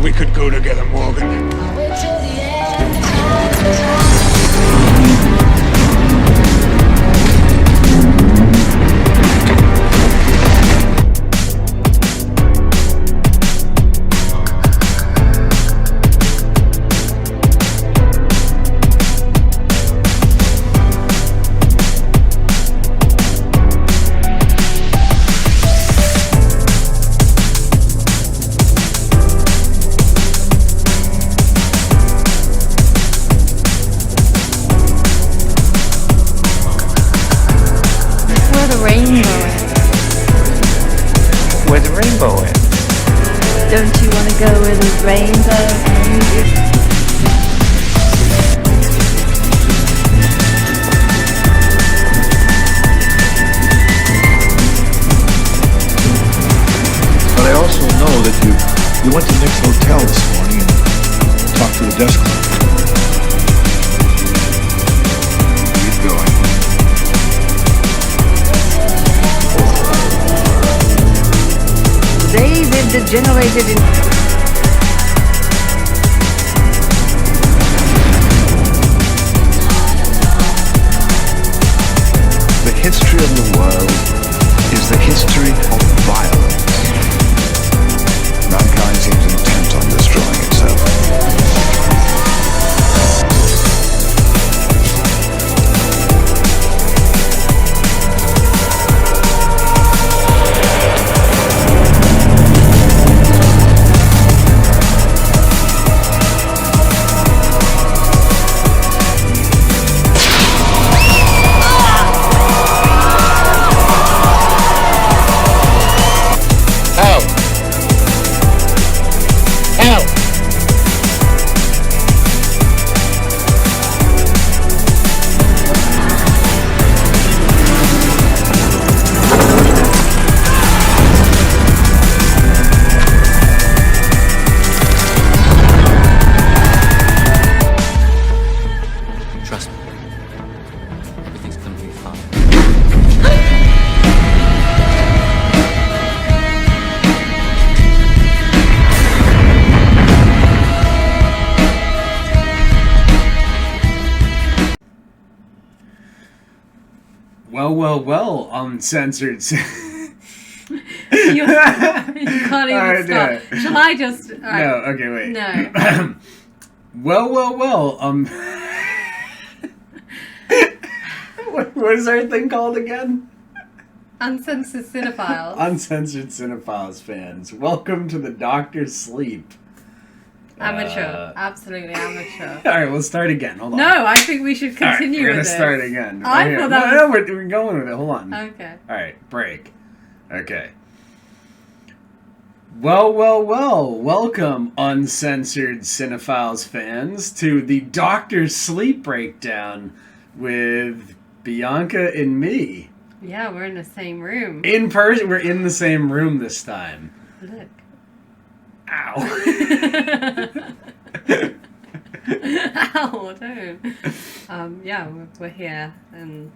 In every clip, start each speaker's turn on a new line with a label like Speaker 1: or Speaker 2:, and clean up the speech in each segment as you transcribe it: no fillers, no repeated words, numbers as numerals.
Speaker 1: we could go together, Morgan.
Speaker 2: Don't you want to go where the rainbow ends?
Speaker 3: But I also know that you went to Nick's hotel this morning and talked to the desk clerk. Keep going.
Speaker 2: David degenerated in...
Speaker 3: The history of the world is the history of violence. Mankind seems intent on destroying itself.
Speaker 4: Well, Uncensored.
Speaker 5: You can't even stop. Shall I just... Right.
Speaker 4: No, okay, wait.
Speaker 5: No.
Speaker 4: Well. What is our thing called again?
Speaker 5: Uncensored Cinefiles.
Speaker 4: Uncensored Cinefiles fans. Welcome to the Doctor's Sleep.
Speaker 5: Amateur. Absolutely amateur.
Speaker 4: Alright, we'll start again. Hold on.
Speaker 5: No, I think we should continue
Speaker 4: we're gonna
Speaker 5: with this.
Speaker 4: start again.
Speaker 5: I thought that
Speaker 4: No, we're going with it. Hold on.
Speaker 5: Okay.
Speaker 4: Alright, break. Okay. Well. Welcome, Uncensored Cinephiles fans, to the Doctor's Sleep Breakdown with Bianca and me.
Speaker 5: Yeah, we're in the same room.
Speaker 4: In person. We're in the same room this time.
Speaker 5: Look.
Speaker 4: Ow.
Speaker 5: Ow, don't. Yeah, we're here and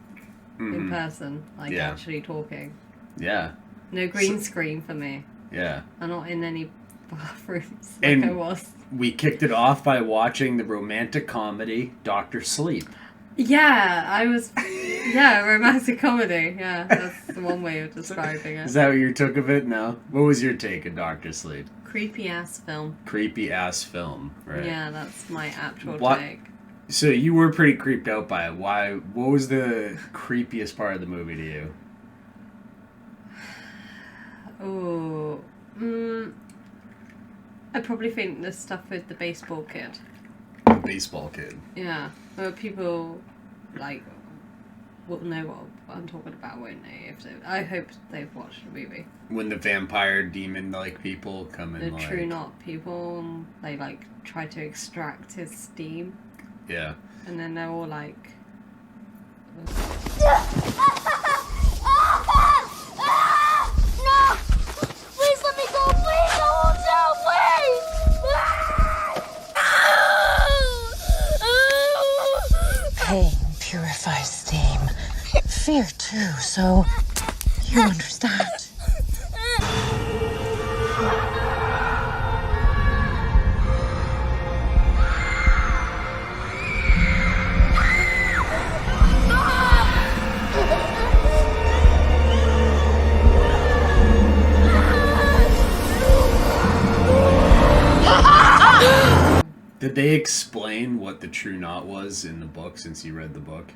Speaker 5: in person, like actually talking.
Speaker 4: Yeah.
Speaker 5: No green screen for me.
Speaker 4: Yeah.
Speaker 5: I'm not in any bathrooms
Speaker 4: and
Speaker 5: I was.
Speaker 4: We kicked it off by watching the romantic comedy Dr. Sleep.
Speaker 5: Yeah, I was... Yeah, romantic comedy. Yeah, that's the one way of describing it.
Speaker 4: Is that what you took of it? No? What was your take of Dr. Sleep?
Speaker 5: Creepy-ass film.
Speaker 4: Creepy-ass film, right?
Speaker 5: Yeah, that's my actual take.
Speaker 4: So you were pretty creeped out by it. Why? What was the creepiest part of the movie to you?
Speaker 5: Oh, I probably think the stuff with the baseball kid.
Speaker 4: Baseball kid.
Speaker 5: Yeah, but people like will know what I'm talking about, won't they? I hope they've watched the movie.
Speaker 4: When the vampire demon like people come in,
Speaker 5: the true knot people, they like try to extract his steam.
Speaker 4: Yeah.
Speaker 5: And then they're all like.
Speaker 6: Pain purifies steam. Fear too, so you understand.
Speaker 4: Did they explain what the true knot was in the book since you read the book?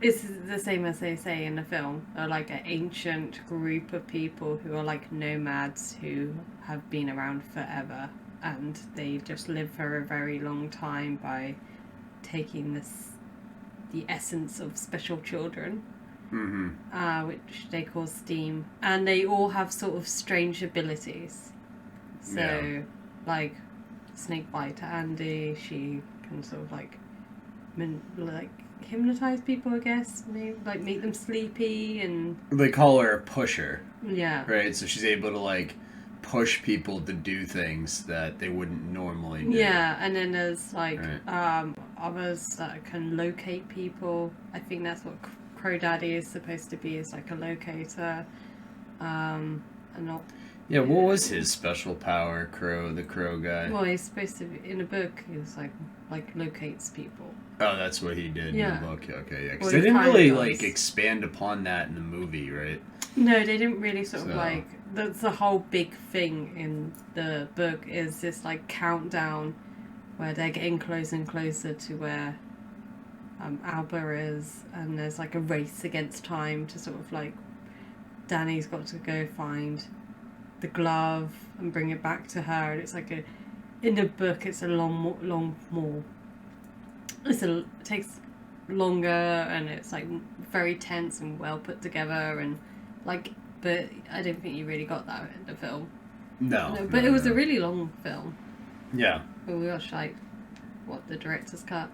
Speaker 5: It's the same as they say in the film. They're like an ancient group of people who are like nomads who have been around forever, and they just live for a very long time by taking the essence of special children, which they call steam, and they all have sort of strange abilities. So, like Snakebite Andy, she can sort of like hypnotize people, I guess, maybe like make them sleepy, and
Speaker 4: They call her a pusher,
Speaker 5: yeah,
Speaker 4: right? So she's able to like push people to do things that they wouldn't normally do.
Speaker 5: yeah. And then there's like
Speaker 4: Right.
Speaker 5: others that can locate people. I think that's what Crow Daddy is supposed to be, is like a locator, and not.
Speaker 4: Yeah, what was his special power, the crow guy?
Speaker 5: Well, he's supposed to be in a book. He was like locates people.
Speaker 4: Oh, that's what he did
Speaker 5: Yeah.
Speaker 4: in the book. Okay, yeah, because
Speaker 5: Well,
Speaker 4: they
Speaker 5: he
Speaker 4: didn't
Speaker 5: kinda
Speaker 4: really
Speaker 5: does.
Speaker 4: like expand upon that in the movie, right?
Speaker 5: No, they didn't really sort of
Speaker 4: So-
Speaker 5: like. That's the whole big thing in the book, is this like countdown where they're getting closer and closer to where Alba is, and there's like a race against time to sort of like Danny's got to go find the glove and bring it back to her, and it's like in the book it's a long more. It takes longer, and it's like very tense and well put together, and like, but I don't think you really got that in the film.
Speaker 4: No,
Speaker 5: But
Speaker 4: no,
Speaker 5: it was
Speaker 4: no.
Speaker 5: a really long film.
Speaker 4: Yeah.
Speaker 5: But we watched like the director's cut.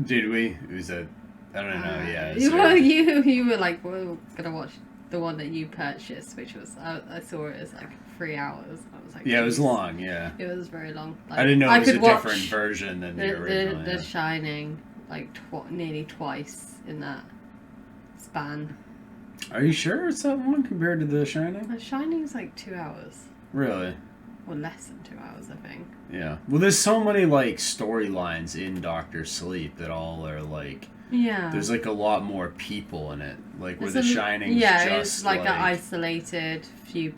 Speaker 4: Did we? It was I don't know. Yeah.
Speaker 5: Well, you were like, we're gonna watch the one that you purchased, which was I saw it as like 3 hours. I was like,
Speaker 4: Yeah, it was
Speaker 5: "Jeez."
Speaker 4: long. Yeah.
Speaker 5: It was very long.
Speaker 4: I didn't know it was a
Speaker 5: could watch
Speaker 4: different version than the original.
Speaker 5: The
Speaker 4: yeah.
Speaker 5: Shining like nearly twice in that span.
Speaker 4: Are you sure it's that one compared to The Shining?
Speaker 5: The Shining's like 2 hours,
Speaker 4: Really?
Speaker 5: or less than 2 hours, I think.
Speaker 4: Yeah. Well, there's so many like storylines in Doctor Sleep that all are like.
Speaker 5: Yeah.
Speaker 4: There's like a lot more people in it, like where
Speaker 5: There's
Speaker 4: The
Speaker 5: a-
Speaker 4: Shining's
Speaker 5: yeah,
Speaker 4: just
Speaker 5: it's like an isolated few,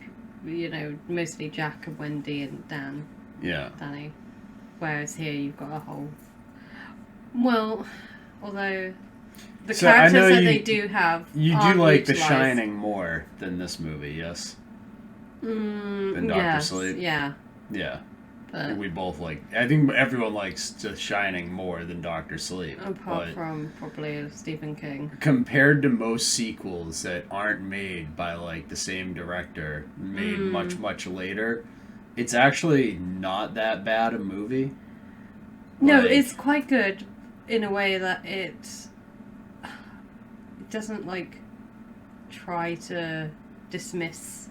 Speaker 5: mostly Jack and Wendy and Danny. Whereas here you've got a whole. Well, although the
Speaker 4: So, I
Speaker 5: characters
Speaker 4: know
Speaker 5: that
Speaker 4: you-
Speaker 5: they do have,
Speaker 4: You do
Speaker 5: aren't
Speaker 4: like The
Speaker 5: utilised.
Speaker 4: Shining more than this movie, yes? Than Dr.
Speaker 5: Yes,
Speaker 4: Sleep?
Speaker 5: yeah.
Speaker 4: Yeah.
Speaker 5: But
Speaker 4: We both like. I think everyone likes The Shining more than Doctor Sleep.
Speaker 5: apart
Speaker 4: but
Speaker 5: from probably Stephen King.
Speaker 4: compared to most sequels that aren't made by like the same director, made much later, it's actually not that bad a movie.
Speaker 5: No,
Speaker 4: Like-
Speaker 5: it's quite good in a way that it doesn't like try to dismiss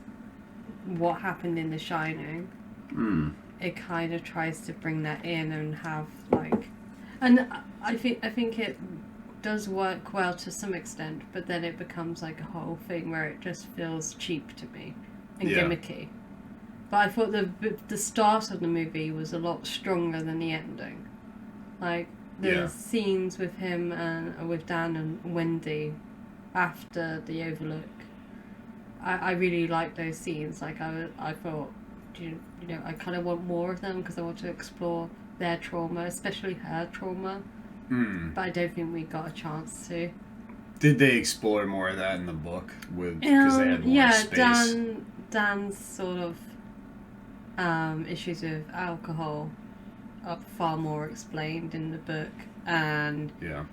Speaker 5: what happened in The Shining. It kind of tries to bring that in and have like, and I think it does work well to some extent, but then it becomes like a whole thing where it just feels cheap to me and
Speaker 4: Yeah.
Speaker 5: gimmicky. But I thought the start of the movie was a lot stronger than the ending. Like the
Speaker 4: Yeah.
Speaker 5: scenes with him and with Dan and Wendy after the Overlook, I really liked those scenes. Like I thought, you know, I kind of want more of them because I want to explore their trauma, especially her trauma. But I don't think we got a chance to.
Speaker 4: Did they explore more of that in the book with because they had more
Speaker 5: Yeah,
Speaker 4: space?
Speaker 5: Dan's sort of issues with alcohol are far more explained in the book, and
Speaker 4: Yeah.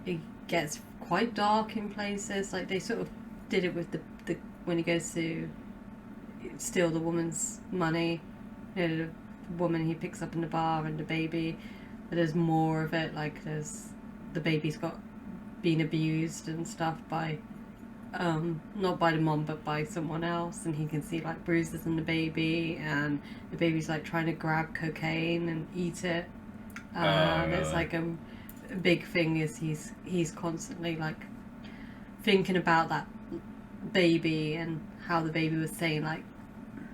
Speaker 5: it gets quite dark in places. Like they sort of did it with the when he goes to steal the woman's money, the woman he picks up in the bar and the baby. But there's more of it. Like there's the baby's got been abused and stuff by not by the mom but by someone else, and he can see like bruises in the baby, and the baby's like trying to grab cocaine and eat it. And it's like a big thing is he's constantly like thinking about that baby and how the baby was saying like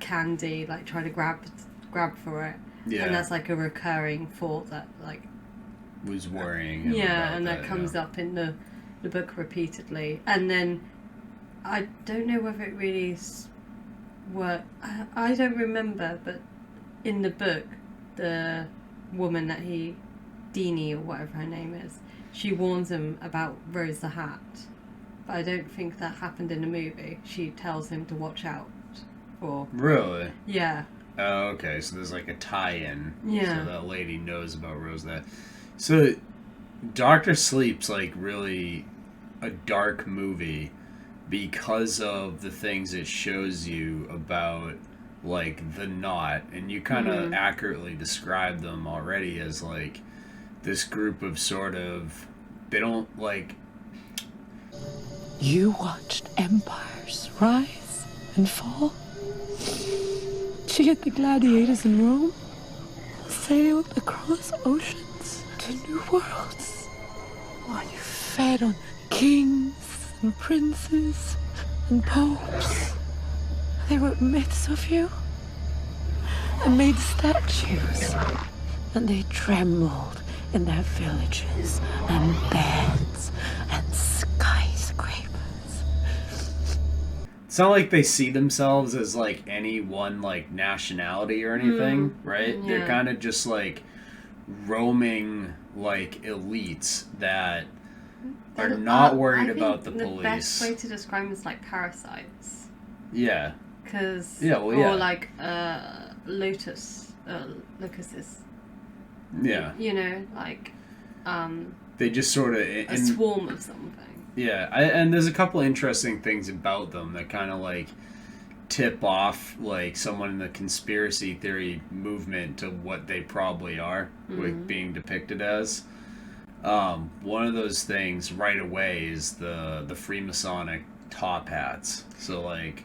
Speaker 5: candy, like trying to grab for it.
Speaker 4: Yeah.
Speaker 5: And that's like a recurring thought that like
Speaker 4: Was worrying him about
Speaker 5: and that comes up in the book repeatedly. And then I don't know whether it really worked. I don't remember, but in the book the woman that Deanie or whatever her name is, she warns him about Rose the Hat. But I don't think that happened in the movie. She tells him to watch out for...
Speaker 4: Really?
Speaker 5: Yeah.
Speaker 4: Oh, okay. So there's like a tie-in.
Speaker 5: Yeah.
Speaker 4: So that lady knows about Rose that. So Doctor Sleep's like really a dark movie because of the things it shows you about like the Knot, and you kind of accurately describe them already as like this group of sort of, they don't like...
Speaker 6: You watched empires rise and fall. Cheered the gladiators in Rome. Sailed across oceans to new worlds. While you fed on kings and princes and popes. They wrote myths of you and made statues. And they trembled in their villages and beds and skyscrapers.
Speaker 4: It's not like they see themselves as like any one like nationality or anything, right?
Speaker 5: Yeah.
Speaker 4: They're kind of just like roaming like elites that are not worried about the police.
Speaker 5: The best way to describe them is like parasites.
Speaker 4: Yeah.
Speaker 5: Because...
Speaker 4: Yeah, well, yeah.
Speaker 5: Or like locusts.
Speaker 4: Yeah.
Speaker 5: You know, like...
Speaker 4: They just sort of...
Speaker 5: a swarm of something.
Speaker 4: Yeah, and there's a couple interesting things about them that kind of like tip off like someone in the conspiracy theory movement to what they probably are with being depicted as. One of those things right away is the Freemasonic top hats. So like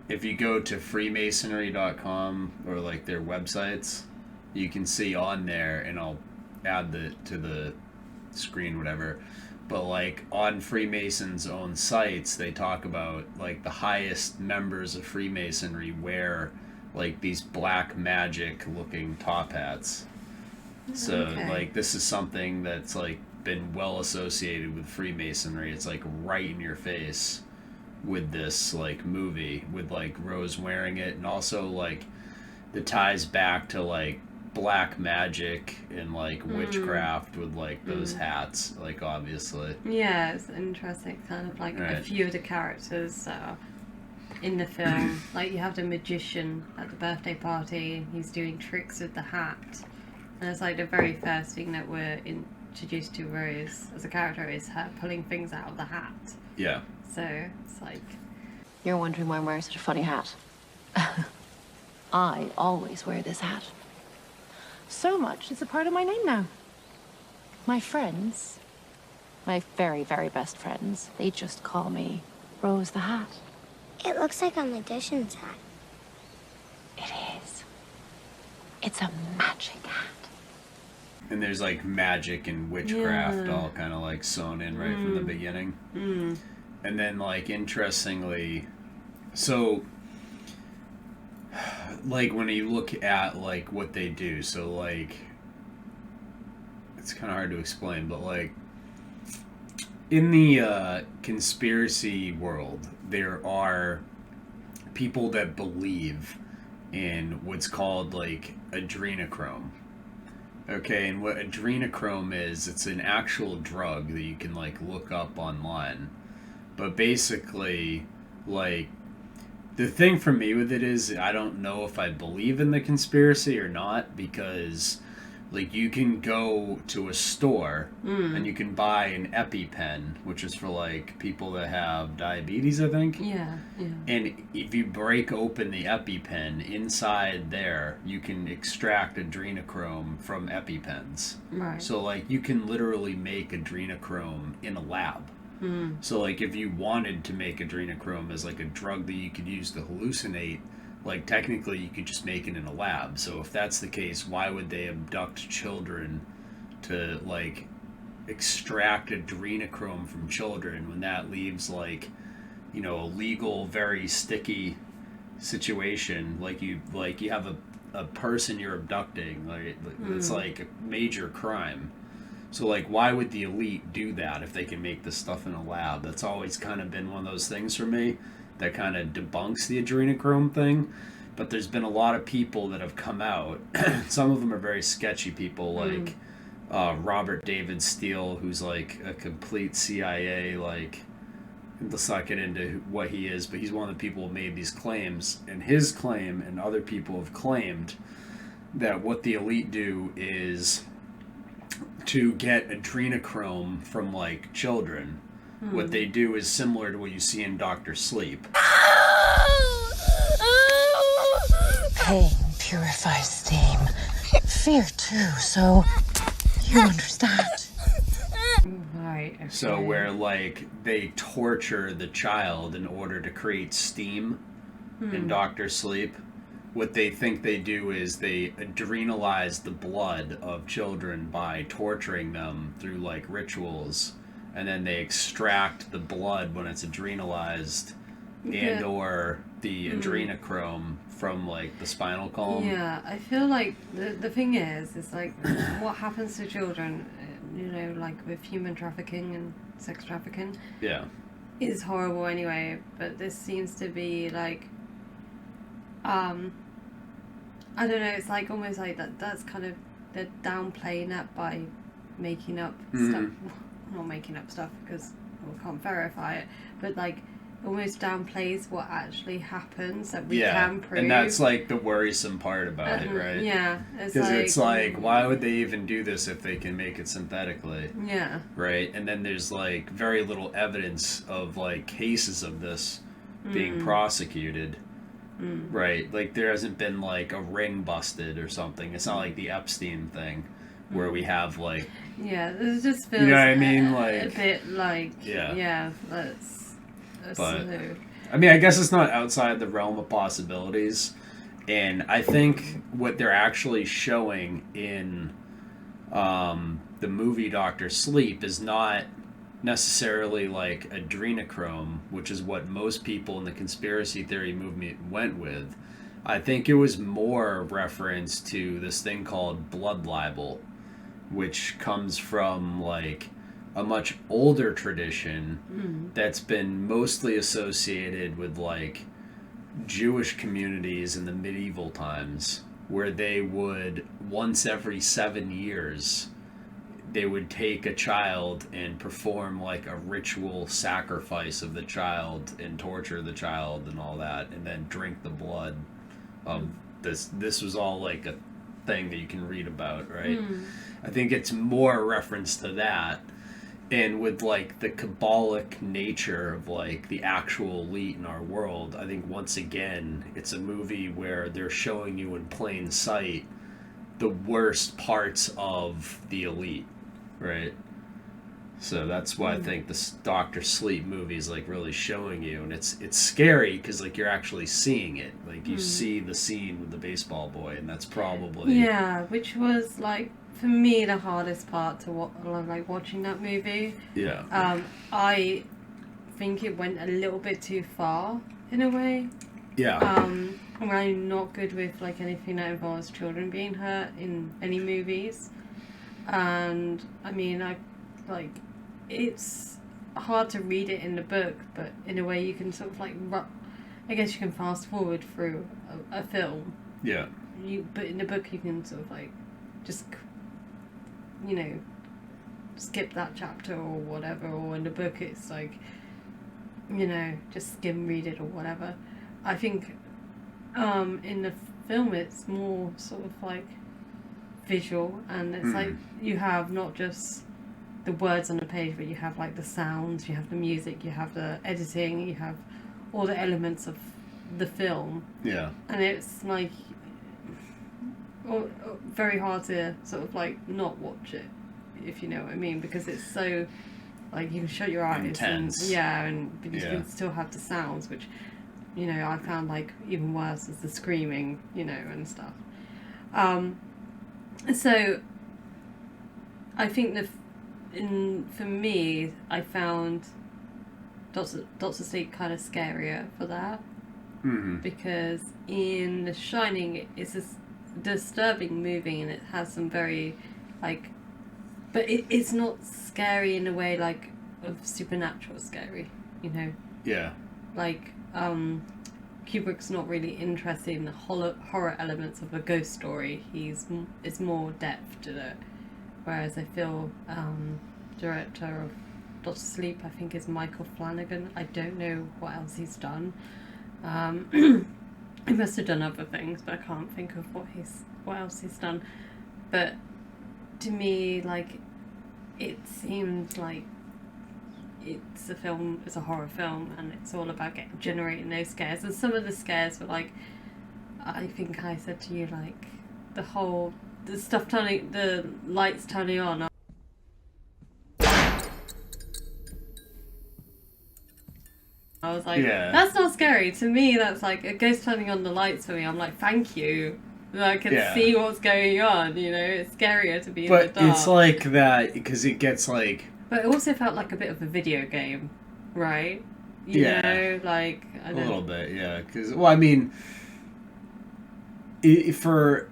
Speaker 4: if you go to freemasonry.com or like their websites, you can see on there, and I'll add to the screen whatever, but like on Freemasons' own sites they talk about like the highest members of Freemasonry wear like these black magic looking top hats. So like this is something that's like been well associated with Freemasonry. It's like right in your face with this like movie with like Rose wearing it, and also like the ties back to like black magic and like witchcraft with like those hats, like obviously.
Speaker 5: Yeah, it's interesting. Kind of like a few of the characters in the film. Like you have the magician at the birthday party. He's doing tricks with the hat, and it's like the very first thing that we're introduced to Rose as a character is her pulling things out of the hat.
Speaker 4: Yeah.
Speaker 5: So it's like...
Speaker 7: You're wondering why I'm wearing such a funny hat. I always wear this hat. So much, it's a part of my name now. My friends, my very, very best friends, they just call me Rose the Hat.
Speaker 8: It looks like a magician's hat.
Speaker 7: It is. It's a magic hat.
Speaker 4: And there's like magic and witchcraft all kind of like sewn in right from the beginning. And then like interestingly, so like when you look at like what they do, so like it's kind of hard to explain, but like in the conspiracy world there are people that believe in what's called like adrenochrome. Okay, and what adrenochrome is, it's an actual drug that you can like look up online. But basically, like, the thing for me with it is I don't know if I believe in the conspiracy or not, because like you can go to a store and you can buy an EpiPen, which is for like people that have diabetes, I think.
Speaker 5: Yeah.
Speaker 4: And if you break open the EpiPen, inside there you can extract adrenochrome from EpiPens.
Speaker 5: Right.
Speaker 4: So like you can literally make adrenochrome in a lab. So like if you wanted to make adrenochrome as like a drug that you could use to hallucinate, like technically you could just make it in a lab. So if that's the case, why would they abduct children to like extract adrenochrome from children when that leaves like, you know, a legal, very sticky situation? Like you have a person you're abducting, like it's like a major crime. So, like, why would the elite do that if they can make this stuff in a lab? That's always kind of been one of those things for me that kind of debunks the adrenochrome thing. but there's been a lot of people that have come out. Some of them are very sketchy people, like Robert David Steele, who's like a complete CIA, like, let's not get into what he is, but he's one of the people who made these claims. And his claim, and other people have claimed, that what the elite do is to get adrenochrome from, like, children. What they do is similar to what you see in Dr. Sleep.
Speaker 6: Pain purifies steam. Fear too, so you understand.
Speaker 5: Right. Okay.
Speaker 4: So where, like, they torture the child in order to create steam in Dr. Sleep, what they think they do is they adrenalize the blood of children by torturing them through, like, rituals, and then they extract the blood when it's adrenalized and or the adrenochrome from, like, the spinal column.
Speaker 5: Yeah, I feel like the thing is like, what happens to children, you know, like with human trafficking and sex trafficking, is horrible anyway, but this seems to be like, I don't know, it's like almost like that's kind of, they're downplaying that by making up stuff, not making up stuff because we can't verify it, but like almost downplays what actually happens that we can prove.
Speaker 4: And that's like the worrisome part about it, right?
Speaker 5: Yeah.
Speaker 4: Because it's like, why would they even do this if they can make it synthetically?
Speaker 5: Yeah.
Speaker 4: Right? And then there's like very little evidence of like cases of this being prosecuted. Right? Like there hasn't been like a ring busted or something. It's not like the Epstein thing where we have like...
Speaker 5: Yeah, this just feels,
Speaker 4: you know what I mean? Like
Speaker 5: a bit like,
Speaker 4: but I mean, I guess it's not outside the realm of possibilities, and I think what they're actually showing in the movie Dr. Sleep is not necessarily like adrenochrome, which is what most people in the conspiracy theory movement went with. I think it was more reference to this thing called blood libel, which comes from like a much older tradition that's been mostly associated with like Jewish communities in the medieval times, where they would once every 7 years they would take a child and perform like a ritual sacrifice of the child and torture the child and all that, and then drink the blood of this was all like a thing that you can read about, right? I think it's more a reference to that. And with like the Kabbalic nature of like the actual elite in our world, I think once again it's a movie where they're showing you in plain sight the worst parts of the elite, right? So that's why I think this Dr. Sleep movie is like really showing you, and it's scary because like you're actually seeing it, like you see the scene with the baseball boy, and that's probably
Speaker 5: which was like for me the hardest part to like watching that movie. I think it went a little bit too far in a way. I'm not good with like anything that involves children being hurt in any movies, and I mean it's hard to read it in the book, but in a way you can sort of like I guess you can fast forward through a film. But in the book you can sort of like just, you know, skip that chapter or whatever, or in the book it's like, you know, just skim read it or whatever. I think in the film it's more sort of like visual, and it's like you have not just the words on the page, but you have like the sounds, you have the music, you have the editing, you have all the elements of the film. And it's like very hard to sort of like not watch it, if you know what I mean, because it's so like you can shut your eyes
Speaker 4: intense.
Speaker 5: But you can still have the sounds, which, you know, I found like even worse is the screaming, you know, and stuff. So I think for me, I found Dr. Sleep kind of scarier for that, because in The Shining it's a disturbing movie, and it has some very like, but it's not scary in a way like of supernatural scary, you know. Like Kubrick's not really interested in the horror elements of a ghost story. It's more depth to it. Whereas I feel director of Doctor Sleep, I think, is Michael Flanagan. I don't know what else he's done. He must have done other things, but I can't think of what else he's done. But to me, like, it seemed like it's a horror film, and it's all about generating those scares. And some of the scares were like, I think I said to you, like, the lights turning on. I was like, that's not scary. To me, that's like a ghost turning on the lights for me. I'm like, thank you. I can see what's going on, you know. It's scarier to be in the dark.
Speaker 4: But it's like that, because it gets like...
Speaker 5: But it also felt like a bit of a video game, right? You know, like... I don't...
Speaker 4: A little bit, yeah. Because, well, I mean... for...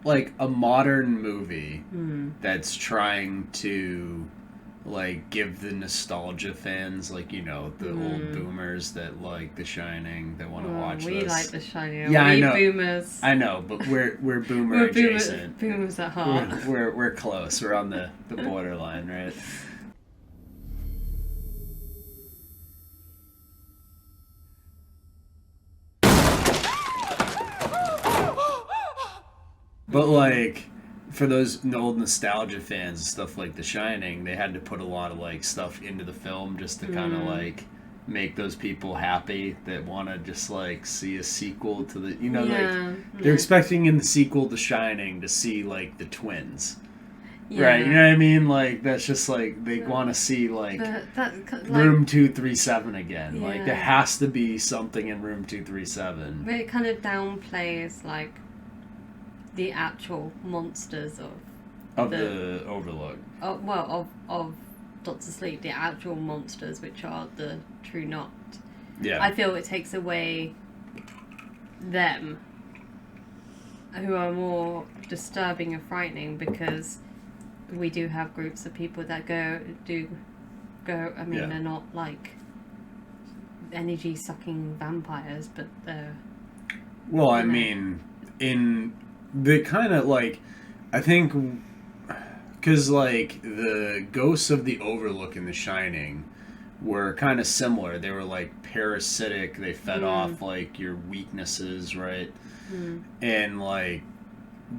Speaker 4: like, a modern movie that's trying to... like, give the nostalgia fans, like, you know, the old boomers that like The Shining, that want to watch
Speaker 5: we
Speaker 4: this.
Speaker 5: like The Shining.
Speaker 4: Yeah, I know.
Speaker 5: Boomers.
Speaker 4: I know, but we're boomer adjacent.
Speaker 5: Boomers at heart.
Speaker 4: We're close. We're on the borderline, right? But like, for those old nostalgia fans and stuff like The Shining, they had to put a lot of like stuff into the film just to kind of like make those people happy that want to just like see a sequel to the, you know, like they're expecting in the sequel to Shining to see like the twins. Right, you know what I mean? Like, that's just like, they want to see like Room 237 again. Like, there has to be something in Room 237.
Speaker 5: But it kind of downplays like the actual monsters of
Speaker 4: the Overlook.
Speaker 5: Of Doctor Sleep, the actual monsters, which are the True Knot.
Speaker 4: Yeah.
Speaker 5: I feel it takes away them, who are more disturbing and frightening, because we do have groups of people that go. I mean, they're not like energy sucking vampires, but they're.
Speaker 4: Well, I mean, in the kind of like, I think, because like the ghosts of the Overlook in The Shining were kind of similar. They were like parasitic. They fed off like your weaknesses, right? And like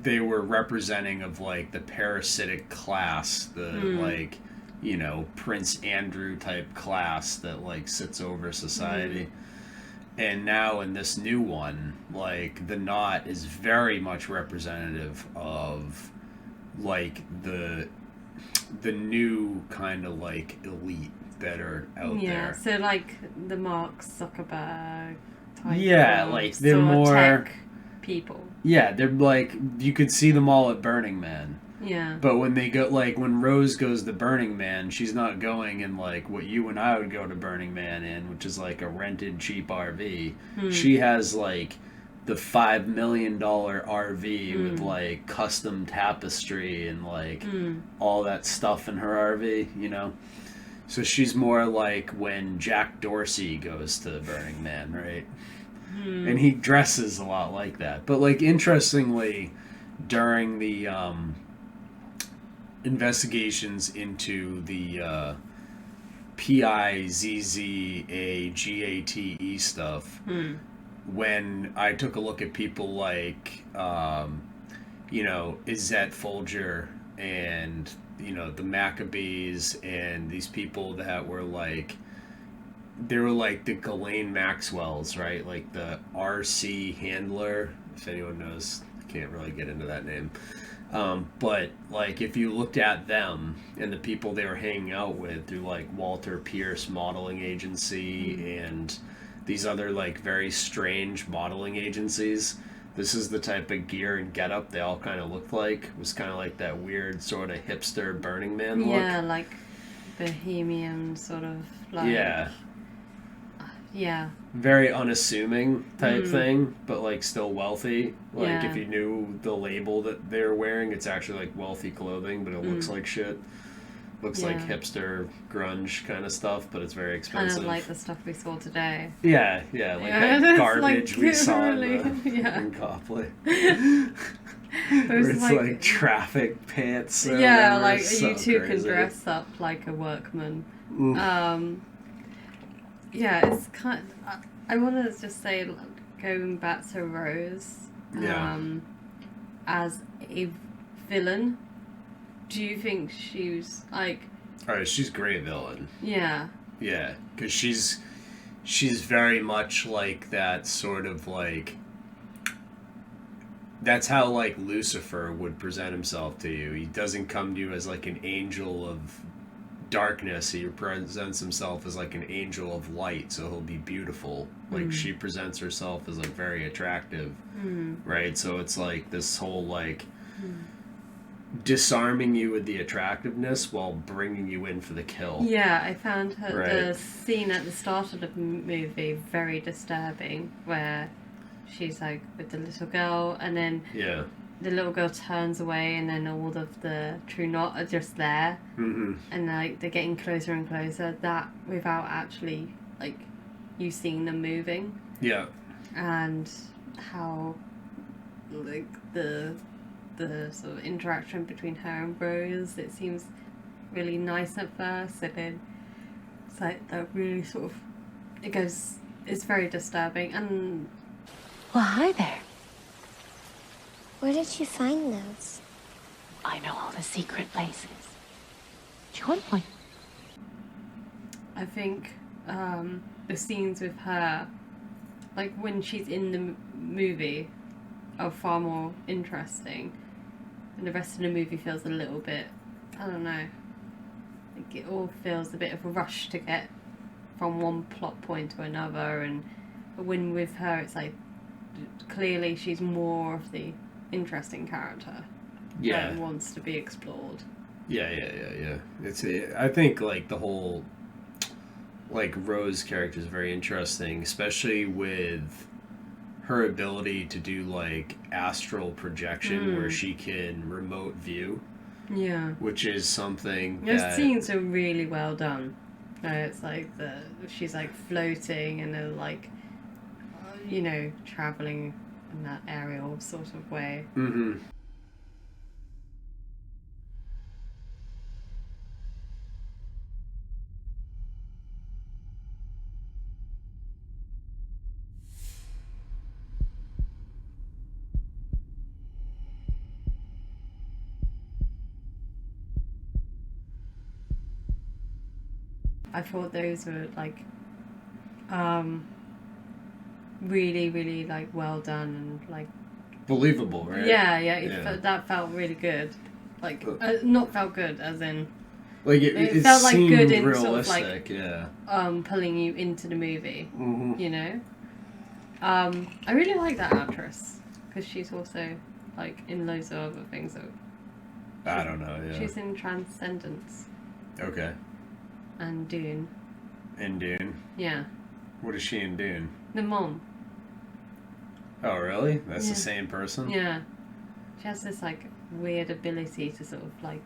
Speaker 4: they were representing of like the parasitic class, the like, you know, Prince Andrew type class that like sits over society. And now in this new one, like, the Knot is very much representative of, like, the new kind of, like, elite that are out there.
Speaker 5: Yeah, so, like, the Mark Zuckerberg type.
Speaker 4: Yeah, like, they're more...
Speaker 5: tech people.
Speaker 4: Yeah, they're, like, you could see them all at Burning Man.
Speaker 5: Yeah.
Speaker 4: But when they go, like, when Rose goes to Burning Man, she's not going in, like, what you and I would go to Burning Man in, which is, like, a rented cheap RV. She has, like, the $5 million RV with, like, custom tapestry and, like, all that stuff in her RV, you know? So she's more like when Jack Dorsey goes to Burning Man, right? And he dresses a lot like that. But, like, interestingly, during the, investigations into the PIZZAGATE stuff, when I took a look at people like, you know, Izette Folger and, you know, the Maccabees and these people that were like, they were like the Ghislaine Maxwells, right? Like the R.C. Handler, if anyone knows. I can't really get into that name. But, like, if you looked at them and the people they were hanging out with through, like, Walter Pierce Modeling Agency and these other, like, very strange modeling agencies, this is the type of gear and getup they all kind of looked like. It was kind of like that weird sort of hipster Burning Man look.
Speaker 5: Yeah, like bohemian sort of, like...
Speaker 4: Yeah.
Speaker 5: Yeah.
Speaker 4: Very unassuming type thing, but like still wealthy. Like if you knew the label that they're wearing, it's actually like wealthy clothing, but it looks like shit. Looks like hipster grunge kind of stuff, but it's very expensive.
Speaker 5: Kind of like the stuff we saw today.
Speaker 4: Yeah, like that garbage we saw in Copley. Where it's like traffic pants.
Speaker 5: Yeah, like
Speaker 4: so
Speaker 5: you two
Speaker 4: crazy.
Speaker 5: can dress up like a workman. Yeah, it's kind of, I want to just say, going back to Rose, as a villain, do you think she was like...
Speaker 4: Alright, she's a great villain.
Speaker 5: Yeah.
Speaker 4: Yeah, because she's very much like that sort of like... That's how like Lucifer would present himself to you. He doesn't come to you as like an angel of darkness. He presents himself as like an angel of light, so he'll be beautiful. Like she presents herself as like very attractive, right? So it's like this whole like disarming you with the attractiveness while bringing you in for the kill.
Speaker 5: Yeah, I found the scene at the start of the movie very disturbing, where she's like with the little girl, and then the little girl turns away, and then all of the True Knot are just there, and like they're getting closer and closer. That without actually like you seeing them moving. Yeah. And how like the sort of interaction between her and Rose, it seems really nice at first, and then it's like that really sort of it's very disturbing. And
Speaker 7: Well, hi there.
Speaker 8: Where did you find those?
Speaker 7: I know all the secret places. Do you want one?
Speaker 5: I think the scenes with her, like when she's in the movie, are far more interesting, and the rest of the movie feels a little bit, I don't know, like it all feels a bit of a rush to get from one plot point to another, and when with her it's like clearly she's more of the interesting character that wants to be explored.
Speaker 4: Yeah. It's I think like the whole like Rose character is very interesting, especially with her ability to do like astral projection where she can remote view. Yeah. Which is something
Speaker 5: those scenes are really well done. It's like she's like floating and then like traveling in that aerial sort of way. I thought those were like really, really like well done and like
Speaker 4: believable, right?
Speaker 5: Yeah. That felt really good. Like not felt good as in
Speaker 4: like it
Speaker 5: felt like
Speaker 4: seemed
Speaker 5: good in
Speaker 4: realistic,
Speaker 5: sort of like pulling you into the movie. You know, I really like that actress because she's also like in loads of other things.
Speaker 4: I don't know. Yeah,
Speaker 5: she's in Transcendence.
Speaker 4: Okay.
Speaker 5: And Dune.
Speaker 4: In Dune?
Speaker 5: Yeah.
Speaker 4: What is she in Dune?
Speaker 5: The mom.
Speaker 4: Oh, really? That's the same person?
Speaker 5: Yeah. She has this, like, weird ability to sort of, like,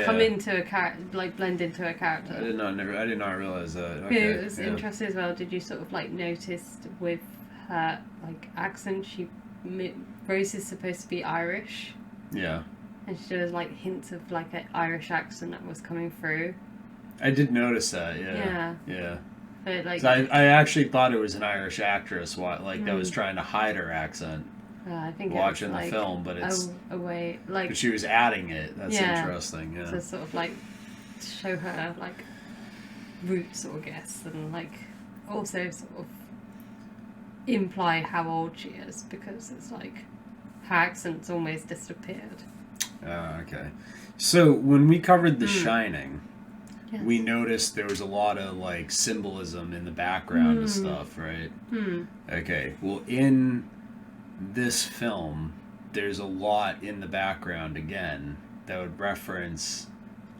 Speaker 5: come into a character, like, blend into a character.
Speaker 4: I did not realize that. Okay.
Speaker 5: It was interesting as well. Did you sort of, like, notice with her, like, accent, Rose is supposed to be Irish. Yeah. And she was like hints of like an Irish accent that was coming through.
Speaker 4: I did notice that, yeah.
Speaker 5: But like,
Speaker 4: so I actually thought it was an Irish actress, that was trying to hide her accent.
Speaker 5: I think
Speaker 4: watching
Speaker 5: it was,
Speaker 4: the film, but it's
Speaker 5: a way like.
Speaker 4: But she was adding it. That's interesting. Yeah.
Speaker 5: To sort of like show her like roots, I guess, and like also sort of imply how old she is, because it's like her accent's almost disappeared.
Speaker 4: Okay. So when we covered The Shining, we noticed there was a lot of like symbolism in the background and stuff, right? Okay. Well, in this film, there's a lot in the background again that would reference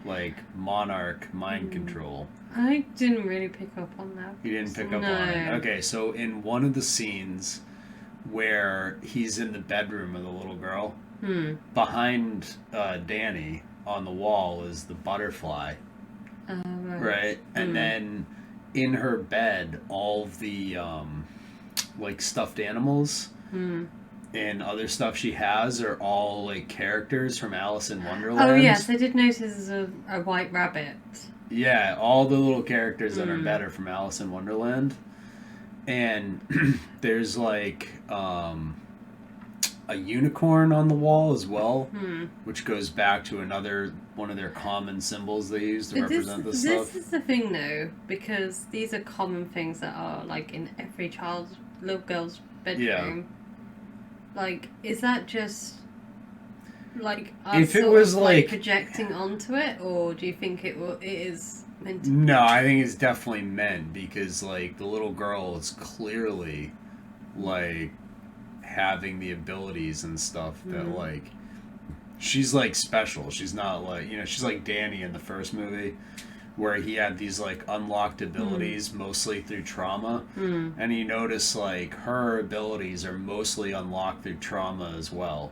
Speaker 4: like monarch mind control.
Speaker 5: I didn't really pick up on that.
Speaker 4: You didn't pick up on it? Okay, so in one of the scenes where he's in the bedroom of the little girl, behind Danny, on the wall is the butterfly,
Speaker 5: Right.
Speaker 4: right? And then in her bed, all of the like stuffed animals and other stuff she has are all like characters from Alice in Wonderland.
Speaker 5: Oh yes, I did notice a white rabbit.
Speaker 4: Yeah, all the little characters in her bed are from Alice in Wonderland. And there's like a unicorn on the wall as well, which goes back to another one of their common symbols they use to represent this stuff.
Speaker 5: This is the thing though, because these are common things that are like in every little girl's bedroom.
Speaker 4: Yeah.
Speaker 5: Like, is that just like us
Speaker 4: If it
Speaker 5: sort
Speaker 4: was
Speaker 5: of,
Speaker 4: like
Speaker 5: projecting onto it, or do you think it is meant to?
Speaker 4: No, I think it's definitely meant because like the little girl is clearly like having the abilities and stuff that like she's like special. She's not like, you know, she's like Danny in the first movie where he had these like unlocked abilities mostly through trauma, and you notice like her abilities are mostly unlocked through trauma as well.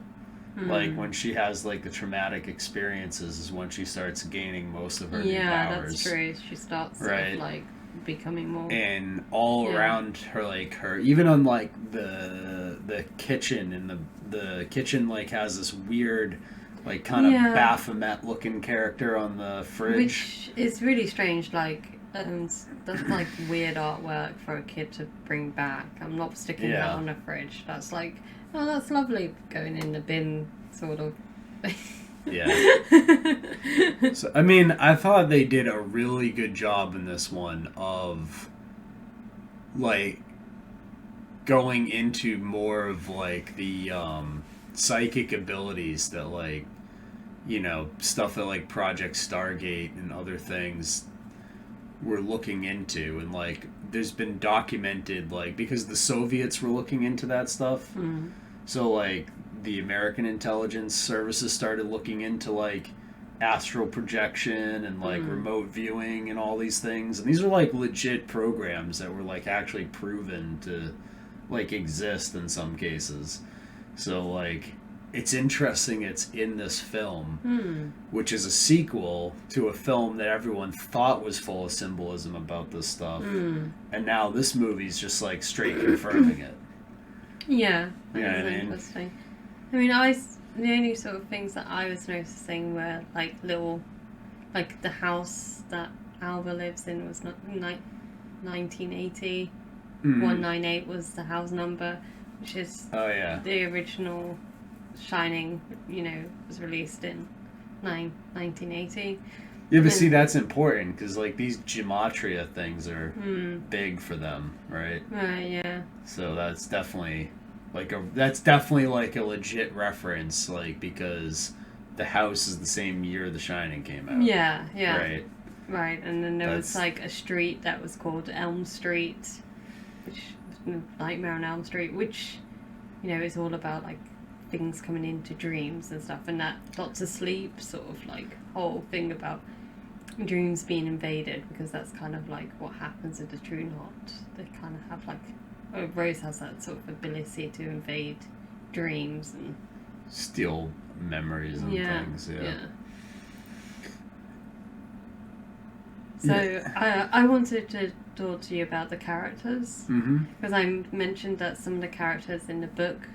Speaker 4: Like when she has like the traumatic experiences is when she starts gaining most of her new powers.
Speaker 5: Yeah, that's true. She starts sort of, like becoming more.
Speaker 4: And all around her, like her, even on like the kitchen, and the kitchen like has this weird, like kind of Baphomet looking character on the fridge,
Speaker 5: which is really strange. Like that's like weird artwork for a kid to bring back. I'm not sticking that on a fridge. That's like, oh, that's lovely, going in the bin, sort of.
Speaker 4: Yeah. So, I mean, I thought they did a really good job in this one of, like, going into more of, like, the psychic abilities that, like, you know, stuff that, like, Project Stargate and other things were looking into. And, like, there's been documented, like, because the Soviets were looking into that stuff. So, like, the American intelligence services started looking into, like, astral projection and, like, remote viewing and all these things. And these are, like, legit programs that were, like, actually proven to, like, exist in some cases. So, like, it's interesting it's in this film, which is a sequel to a film that everyone thought was full of symbolism about this stuff. And now this movie's just, like, straight confirming it.
Speaker 5: Yeah,
Speaker 4: You know what I mean?
Speaker 5: interesting. I mean, the only sort of things that I was noticing were like little, like the house that Alba lives in was not 1980. 198 was the house number, which is the original Shining. You know, was released in 1980.
Speaker 4: Yeah, but see, that's important because like these gematria things are big for them, right?
Speaker 5: Right. Yeah.
Speaker 4: So that's definitely like a legit reference, like because the house is the same year The Shining came out.
Speaker 5: Yeah. Yeah.
Speaker 4: Right.
Speaker 5: Right, and then there was like a street that was called Elm Street, which Nightmare on Elm Street, which, you know, is all about like things coming into dreams and stuff, and that Doctor Sleep sort of like whole thing about dreams being invaded, because that's kind of like what happens with the True Knot. They kind of have like, Rose has that sort of ability to invade dreams and
Speaker 4: steal memories and things. Yeah.
Speaker 5: So I wanted to talk to you about the characters, because I mentioned that some of the characters in the book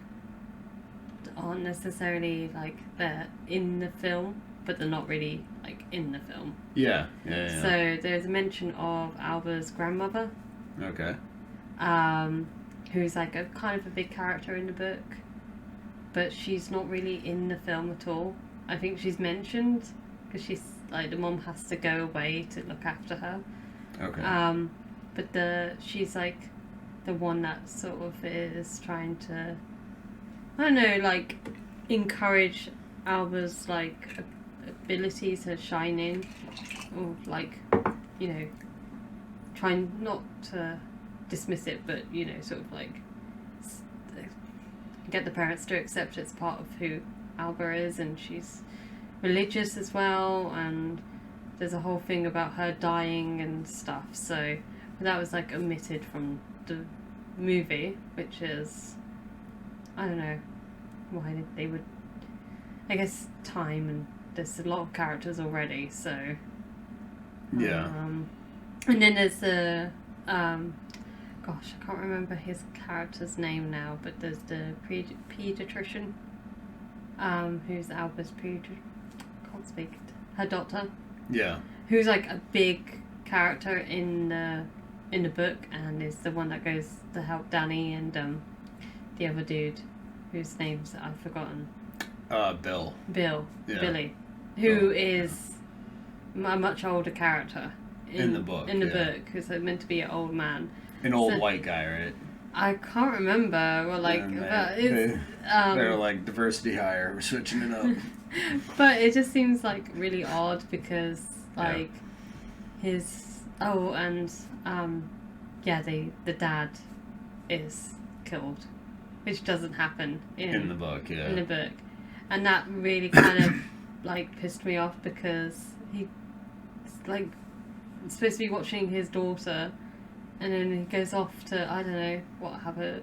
Speaker 5: aren't necessarily like they're in the film, but they're not really like in the film.
Speaker 4: Yeah.
Speaker 5: So there's a mention of Alba's grandmother.
Speaker 4: Okay.
Speaker 5: Who's like a kind of a big character in the book, but she's not really in the film at all. I think she's mentioned because she's like the mom has to go away to look after her.
Speaker 4: Okay.
Speaker 5: But she's like the one that sort of is trying to, I don't know, like encourage Alba's like abilities to shine in, or like, you know, trying not to dismiss it, but, you know, sort of like get the parents to accept it's part of who Alba is, and she's religious as well, and there's a whole thing about her dying and stuff, so that was like omitted from the movie, which is, I don't know why they would, I guess time and there's a lot of characters already, so
Speaker 4: Yeah.
Speaker 5: and then there's the gosh, I can't remember his character's name now, but there's the pediatrician, who's Alba's can't speak, her doctor,
Speaker 4: Yeah.
Speaker 5: who's like a big character in the book, and is the one that goes to help Danny and the other dude whose names I've forgotten.
Speaker 4: Bill.
Speaker 5: Yeah. Billy, who is a much older character
Speaker 4: In the book,
Speaker 5: In the
Speaker 4: yeah.
Speaker 5: book, who's meant to be an old man.
Speaker 4: An old
Speaker 5: So-
Speaker 4: white guy, right?
Speaker 5: I can't remember. Well, like,
Speaker 4: And
Speaker 5: but it's
Speaker 4: they're like, diversity hire, we're switching it up.
Speaker 5: but it just seems like really odd because
Speaker 4: Yeah.
Speaker 5: like his and the dad is killed, which doesn't happen
Speaker 4: In the book, yeah.
Speaker 5: in the book, and that really kind of like pissed me off because he's like supposed to be watching his daughter, and then he goes off to I don't know what, have a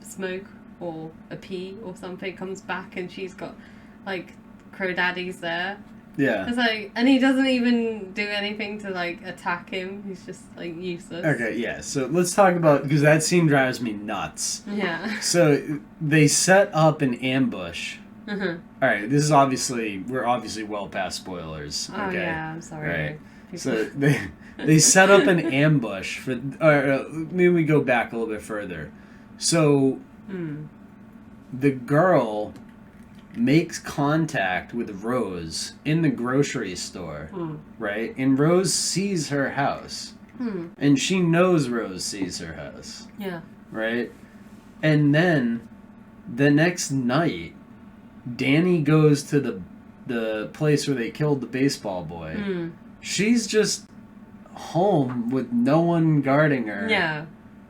Speaker 5: smoke or a pee or something, comes back and she's got like crow daddies there.
Speaker 4: Yeah.
Speaker 5: It's like, and he doesn't even do anything to like attack him. He's just like useless.
Speaker 4: Okay, yeah. So let's talk about, because that scene drives me nuts.
Speaker 5: Yeah.
Speaker 4: So they set up an ambush.
Speaker 5: Uh-huh.
Speaker 4: All right, we're obviously well past spoilers.
Speaker 5: Oh
Speaker 4: Okay.
Speaker 5: yeah, I'm sorry.
Speaker 4: Right.
Speaker 5: People-
Speaker 4: So they set up an ambush for. Maybe we go back a little bit further. So the girl makes contact with Rose in the grocery store, right? And Rose sees her house, and she knows Rose sees her house,
Speaker 5: Yeah.
Speaker 4: right? And then the next night, Danny goes to the place where they killed the baseball boy. She's just home with no one guarding her.
Speaker 5: Yeah.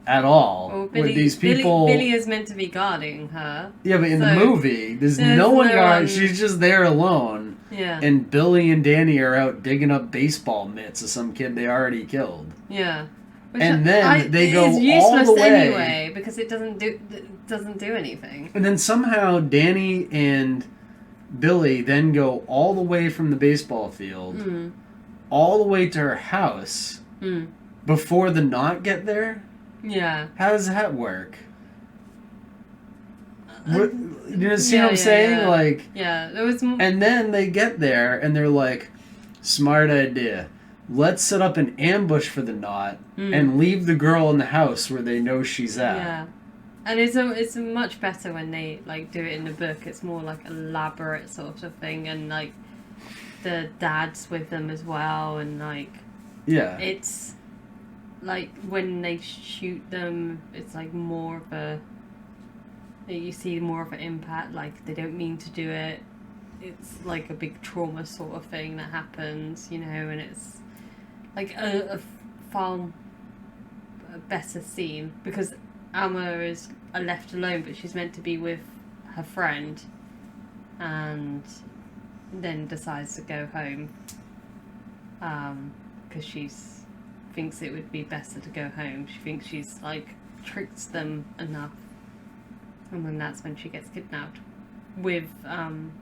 Speaker 4: At all.
Speaker 5: Well,
Speaker 4: with these people.
Speaker 5: Billy is meant to be guarding her.
Speaker 4: Yeah, but in the
Speaker 5: So,
Speaker 4: movie, there's no
Speaker 5: no
Speaker 4: one guard.
Speaker 5: one-
Speaker 4: She's just there alone.
Speaker 5: Yeah.
Speaker 4: And Billy and Danny are out digging up baseball mitts of some kid they already killed.
Speaker 5: Yeah. Which
Speaker 4: And then they go
Speaker 5: it's
Speaker 4: all
Speaker 5: useless
Speaker 4: the way.
Speaker 5: anyway because it doesn't do anything.
Speaker 4: And then somehow Danny and Billy then go all the way from the baseball field, all the way to her house, before the knot get there.
Speaker 5: Yeah.
Speaker 4: How does that work? You see what I'm saying?
Speaker 5: Yeah.
Speaker 4: Like,
Speaker 5: Yeah, there was.
Speaker 4: and then they get there and they're like, smart idea. Let's set up an ambush for the knot and leave the girl in the house where they know she's at.
Speaker 5: Yeah, and it's much better when they like do it in the book. It's more like elaborate sort of thing, and like the dad's with them as well, and like
Speaker 4: Yeah.
Speaker 5: it's like when they shoot them, it's like more of a. You see more of an impact. Like they don't mean to do it. It's like a big trauma sort of thing that happens, you know, and it's like a far better scene because Alma is left alone, but she's meant to be with her friend, and then decides to go home because she's thinks it would be better to go home. She thinks she's like tricked them enough, and then that's when she gets kidnapped with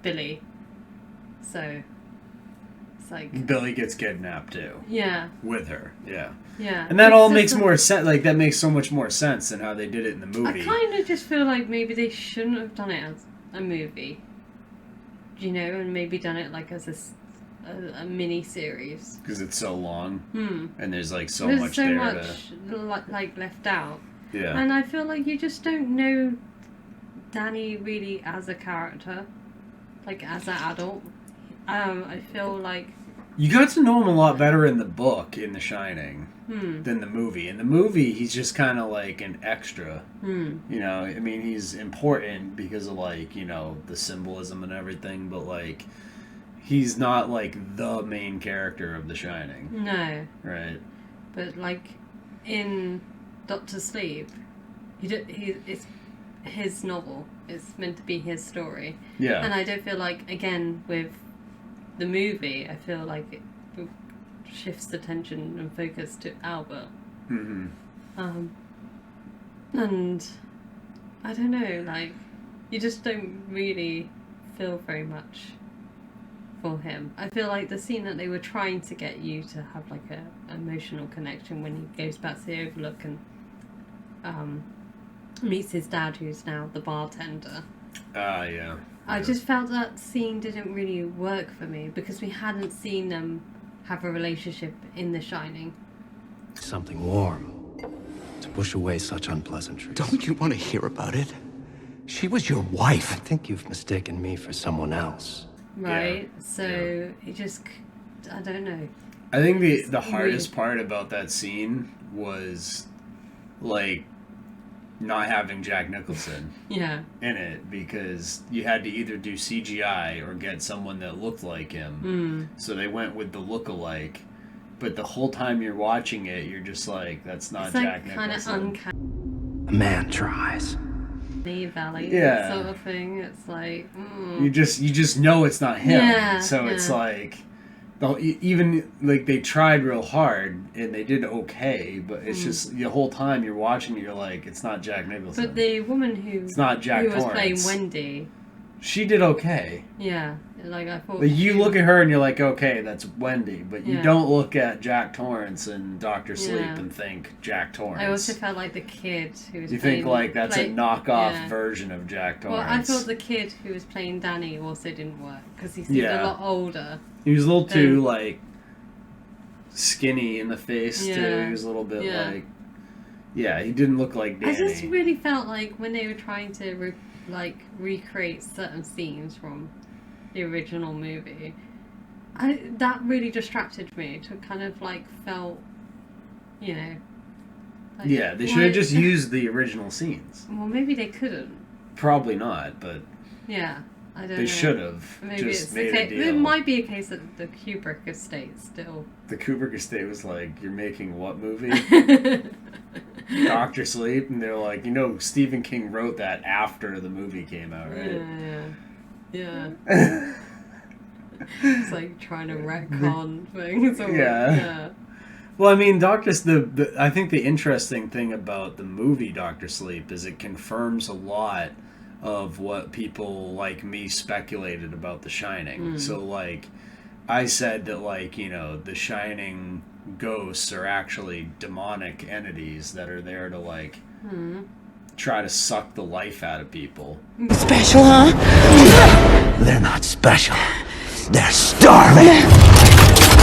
Speaker 5: Billy. So it's like
Speaker 4: Billy gets kidnapped too.
Speaker 5: yeah,
Speaker 4: With her. Yeah.
Speaker 5: yeah,
Speaker 4: And that
Speaker 5: It's
Speaker 4: all
Speaker 5: just
Speaker 4: makes
Speaker 5: a-
Speaker 4: more sense. Like, that makes so much more sense than how they did it in the movie.
Speaker 5: I kind of just feel like maybe they shouldn't have done it as a movie, you know, and maybe done it like as a mini series.
Speaker 4: Because it's so long. And there's like so
Speaker 5: There's
Speaker 4: much
Speaker 5: so
Speaker 4: there
Speaker 5: much like left out,
Speaker 4: to. Yeah.
Speaker 5: and I feel like you just don't know Danny really as a character, like as an adult. I feel like
Speaker 4: You got to know him a lot better in the book, in The Shining, than the movie. In the movie, he's just kind of like an extra. You know, I mean, he's important because of, like, you know, the symbolism and everything, but, like, he's not, like, the main character of The Shining.
Speaker 5: no,
Speaker 4: Right?
Speaker 5: but like in Doctor Sleep, it's his novel. It's meant to be his story.
Speaker 4: Yeah.
Speaker 5: And I don't feel like, again, with the movie, I feel like it shifts the tension and focus to Albert.
Speaker 4: Mm-hmm.
Speaker 5: And I don't know, like, you just don't really feel very much for him. I feel like the scene that they were trying to get you to have like a emotional connection when he goes back to the Overlook and meets his dad, who's now the bartender.
Speaker 4: Yeah.
Speaker 5: I just felt that scene didn't really work for me because we hadn't seen them have a relationship in The Shining.
Speaker 9: Something warm to push away such unpleasantries.
Speaker 10: Don't you want to hear about it? She was your wife.
Speaker 9: I think you've mistaken me for someone else.
Speaker 5: Right? So it just, I don't know.
Speaker 4: I think the hardest part about that scene was like not having Jack Nicholson
Speaker 5: Yeah.
Speaker 4: in it, because you had to either do CGI or get someone that looked like him. So they went with the look-alike, but the whole time you're watching it, you're just like, that's not
Speaker 5: It's
Speaker 4: Jack
Speaker 5: like kind of
Speaker 4: Nicholson.
Speaker 5: uncanny
Speaker 9: A man tries.
Speaker 5: valley
Speaker 4: Yeah.
Speaker 5: sort of thing. It's like,
Speaker 4: You just know it's not him.
Speaker 5: Yeah,
Speaker 4: So it's
Speaker 5: yeah.
Speaker 4: like, even like they tried real hard and they did okay, but it's just the whole time you're watching it, you're like, it's not Jack Nicholson.
Speaker 5: But the woman who
Speaker 4: It's not Jack
Speaker 5: who was playing
Speaker 4: Torrance.
Speaker 5: Wendy,
Speaker 4: She did okay.
Speaker 5: yeah, like I thought.
Speaker 4: Like, you
Speaker 5: she-
Speaker 4: look at her and you're like, okay, that's Wendy, but you
Speaker 5: Yeah.
Speaker 4: don't look at Jack Torrance and Doctor Sleep
Speaker 5: Yeah.
Speaker 4: and think Jack Torrance.
Speaker 5: I also felt like the kid who was.
Speaker 4: You
Speaker 5: playing,
Speaker 4: think like that's a knockoff
Speaker 5: yeah.
Speaker 4: version of Jack Torrance.
Speaker 5: Well, I thought the kid who was playing Danny also didn't work because he seemed
Speaker 4: Yeah.
Speaker 5: a lot older.
Speaker 4: He was a little too
Speaker 5: Then-
Speaker 4: like skinny in the face too.
Speaker 5: Yeah.
Speaker 4: He was a little bit
Speaker 5: Yeah.
Speaker 4: like, yeah, he didn't look like Danny.
Speaker 5: I just really felt like when they were trying to recreate certain scenes from the original movie, that really distracted me. It kind of like felt, you know. Like,
Speaker 4: Yeah, they should
Speaker 5: why-
Speaker 4: have just used the original scenes.
Speaker 5: Well, maybe they couldn't.
Speaker 4: Probably not, but
Speaker 5: Yeah, I don't know.
Speaker 4: they should have
Speaker 5: Maybe
Speaker 4: just
Speaker 5: it's
Speaker 4: made
Speaker 5: okay.
Speaker 4: a deal.
Speaker 5: It might be a case that the Kubrick estate still.
Speaker 4: The Kubrick estate was like, "You're making what movie?" Doctor Sleep, and they're like, Stephen King wrote that after the movie came out, right?
Speaker 5: Yeah. It's like trying to retcon things. Or,
Speaker 4: Yeah. Well, I mean, I think the interesting thing about the movie Doctor Sleep is it confirms a lot of what people like me speculated about The Shining. So, like, I said that, like, The Shining ghosts are actually demonic entities that are there to, like, try to suck the life out of people.
Speaker 6: Special, huh?
Speaker 10: They're not special. They're starving.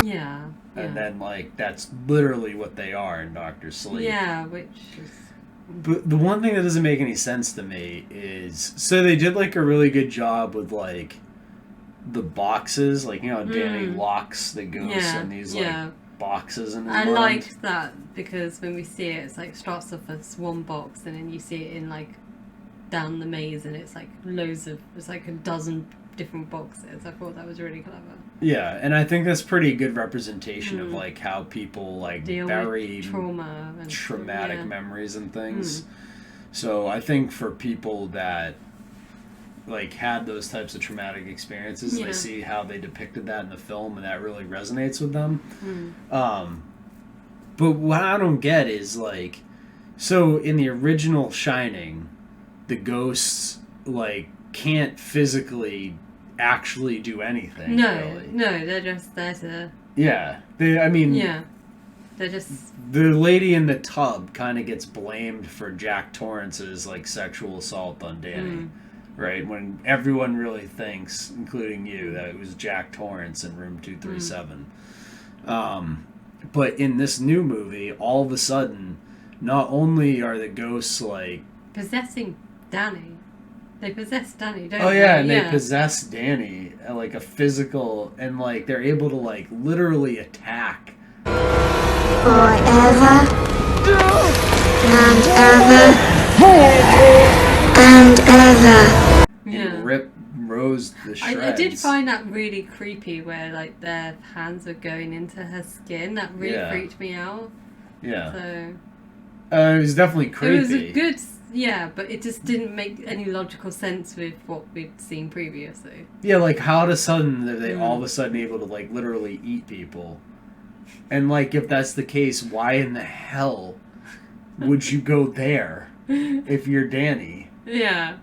Speaker 5: Yeah.
Speaker 4: And then, like, that's literally what they are in Doctor Sleep.
Speaker 5: Yeah, which is.
Speaker 4: But the one thing that doesn't make any sense to me is, so they did like a really good job with like the boxes, like Danny locks the ghosts in these like boxes in his
Speaker 5: I
Speaker 4: mind.
Speaker 5: liked that because when we see it, it's like starts off as one box and then you see it in like down the maze and it's like it's like a dozen different boxes. I thought that was really clever.
Speaker 4: Yeah, and I think that's pretty good representation of like how people like
Speaker 5: Deal
Speaker 4: bury
Speaker 5: with trauma and
Speaker 4: traumatic memories and things. So I think for people that like had those types of traumatic experiences, and they see how they depicted that in the film, and that really resonates with them. But what I don't get is like, so in the original Shining, the ghosts like can't physically actually do anything. Really.
Speaker 5: No, they're just there to.
Speaker 4: Yeah,
Speaker 5: They're just.
Speaker 4: the lady in the tub kind of gets blamed for Jack Torrance's like sexual assault on Danny, right? When everyone really thinks, including you, that it was Jack Torrance in room 237. But in this new movie, all of a sudden, not only are the ghosts like
Speaker 5: possessing Danny. They possess Danny, don't they?
Speaker 4: Oh yeah, and they possess Danny, like a physical, and like they're able to like literally attack.
Speaker 8: Forever and ever and ever.
Speaker 4: And rip Rose the shreds.
Speaker 5: I did find that really creepy where like their hands were going into her skin. That really freaked me out.
Speaker 4: Yeah.
Speaker 5: So
Speaker 4: it was definitely creepy.
Speaker 5: it was a good, but it just didn't make any logical sense with what we'd seen previously.
Speaker 4: Yeah, like how all of a sudden they all of a sudden able to like literally eat people And, like, if that's the case, why in the hell would you go there if you're Danny?
Speaker 5: Yeah.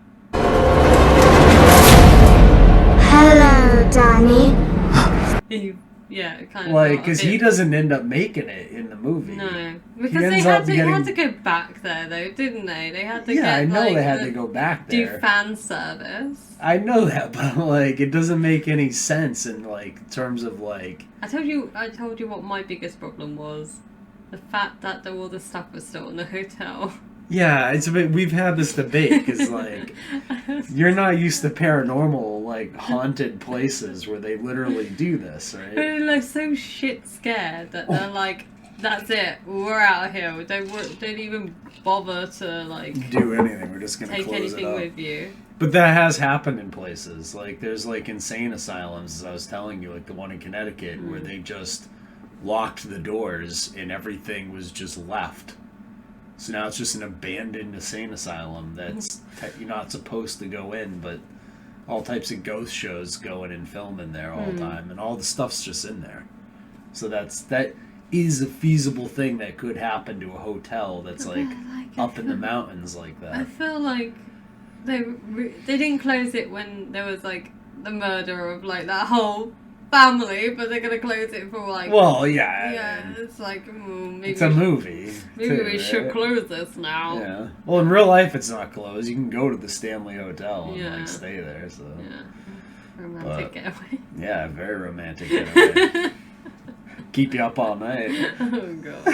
Speaker 8: Hello, Danny.
Speaker 5: Yeah, it kind of
Speaker 4: Like, because he doesn't end up making it in the movie.
Speaker 5: No, because they had to go back there, though, didn't they? They had to
Speaker 4: I know they had to go back there.
Speaker 5: Do fan service.
Speaker 4: I know that, but, like, it doesn't make any sense in, like, terms of, like...
Speaker 5: I told you what my biggest problem was. The fact that all the stuff was still in the hotel.
Speaker 4: Yeah, it's a bit, we've had this debate, because, like, you're not used to paranormal, like, haunted places where they literally do this, right?
Speaker 5: They're like so shit scared that they're like, that's it, we're out of here. Don't even bother to, like...
Speaker 4: do anything, we're just gonna
Speaker 5: take
Speaker 4: close
Speaker 5: anything
Speaker 4: it up.
Speaker 5: with you.
Speaker 4: But that has happened in places. Like, there's, like, insane asylums, as I was telling you, like the one in Connecticut, where they just locked the doors and everything was just left. So now it's just an abandoned insane asylum that's you're not supposed to go in, but all types of ghost shows go in and film in there all the time, and all the stuff's just in there. So that is a feasible thing that could happen to a hotel that's like up in the mountains like that.
Speaker 5: I feel like they didn't close it when there was like the murder of like that whole family, but they're gonna close it for like.
Speaker 4: Well, yeah.
Speaker 5: It's like maybe
Speaker 4: it's a movie.
Speaker 5: Maybe
Speaker 4: too,
Speaker 5: we should close this now.
Speaker 4: Yeah. Well, in real life, it's not closed. You can go to the Stanley Hotel and like stay there. So.
Speaker 5: Yeah. Romantic getaway.
Speaker 4: Yeah, very romantic getaway. Keep you up all night.
Speaker 5: Oh god,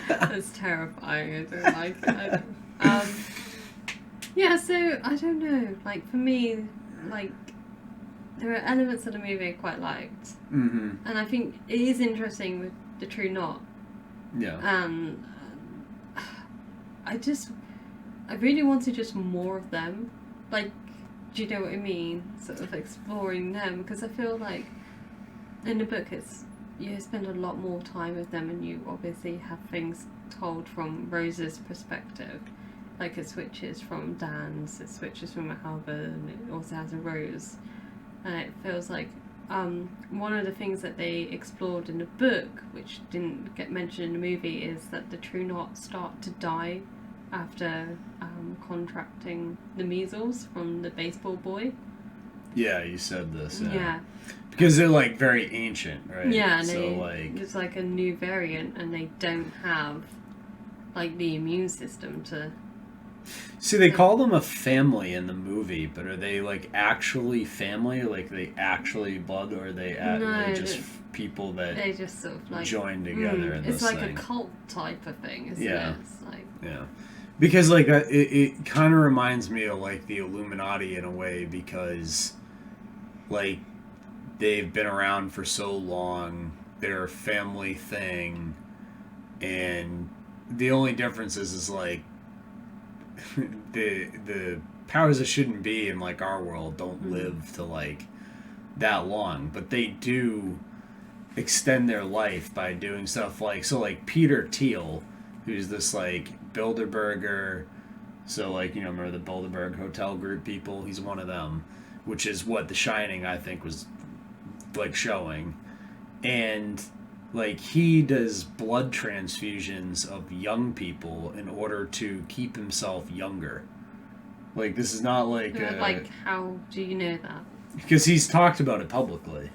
Speaker 5: that's terrifying. I don't like it. Yeah, so I don't know. Like for me, like. There are elements of the movie I quite liked.
Speaker 4: Mm-hmm.
Speaker 5: And I think it is interesting with the True Knot.
Speaker 4: Yeah.
Speaker 5: And I really wanted just more of them. Like, do you know what I mean? Sort of exploring them. Because I feel like in the book you spend a lot more time with them and you obviously have things told from Rose's perspective. Like it switches from Dan's, it switches from a Halberd, and it also has a Rose. And it feels like one of the things that they explored in the book, which didn't get mentioned in the movie, is that the True Knot start to die after contracting the measles from the baseball boy.
Speaker 4: Yeah, you said this.
Speaker 5: Yeah.
Speaker 4: Because they're like very ancient, right?
Speaker 5: Yeah, and
Speaker 4: so
Speaker 5: it's like a new variant, and they don't have like the immune system to.
Speaker 4: See, they call them a family in the movie, but are they like actually family? Like they actually blood, or are they just people that
Speaker 5: they just sort of like
Speaker 4: join together? In
Speaker 5: it's
Speaker 4: this
Speaker 5: like
Speaker 4: thing?
Speaker 5: a cult type of thing, isn't it? It's like
Speaker 4: because like it kind of reminds me of like the Illuminati in a way, because like they've been around for so long, they're a family thing, and the only difference is like. the powers that shouldn't be in like our world don't live to like that long, but they do extend their life by doing stuff like Peter Thiel, who's this like Bilderberger, so like remember the Bilderberg Hotel Group people, he's one of them, which is what The Shining I think was like showing, and like he does blood transfusions of young people in order to keep himself younger. Like this is not like
Speaker 5: like how do you know that?
Speaker 4: Because he's talked about it publicly.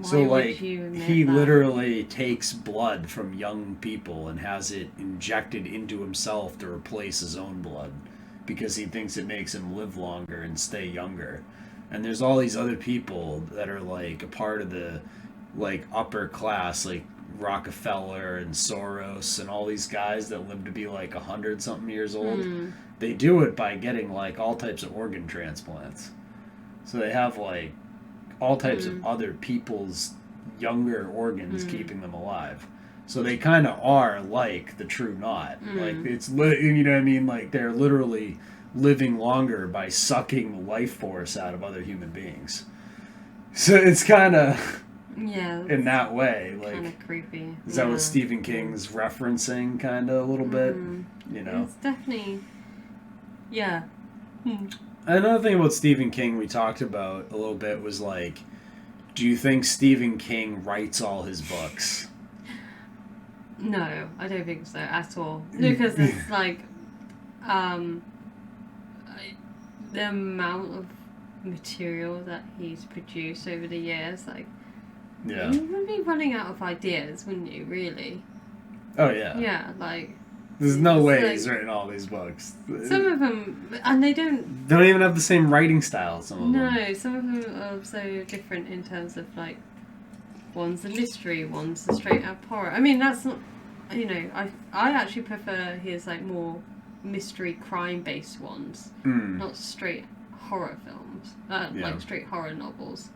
Speaker 4: So like he literally takes blood from young people and has it injected into himself to replace his own blood, because he thinks it makes him live longer and stay younger. And there's all these other people that are like a part of the like upper class, like Rockefeller and Soros and all these guys that live to be like 100-something years old. They do it by getting like all types of organ transplants. So they have like all types of other people's younger organs keeping them alive. So they kind of are like the True Knot. Like it's you know what I mean? Like they're literally living longer by sucking the life force out of other human beings. So it's kind of in that way, like
Speaker 5: kind of creepy.
Speaker 4: Is that what Stephen King's referencing, kind of a little bit? You know,
Speaker 5: it's definitely
Speaker 4: Another thing about Stephen King we talked about a little bit was like, do you think Stephen King writes all his books?
Speaker 5: No, I don't think so at all. Because it's like, the amount of material that he's produced over the years, like,
Speaker 4: Yeah.
Speaker 5: you would be running out of ideas, wouldn't you? Really?
Speaker 4: Oh yeah.
Speaker 5: Yeah, like.
Speaker 4: There's no
Speaker 5: it's
Speaker 4: way
Speaker 5: like-
Speaker 4: he's written all these books.
Speaker 5: Some of them, and they don't.
Speaker 4: They don't even have the same writing style. Some of them.
Speaker 5: No, some of them are so different in terms of like, one's a mystery, one's a straight up horror. I mean, that's not, you know, I actually prefer his like more mystery crime based ones, not straight horror films, like straight horror novels.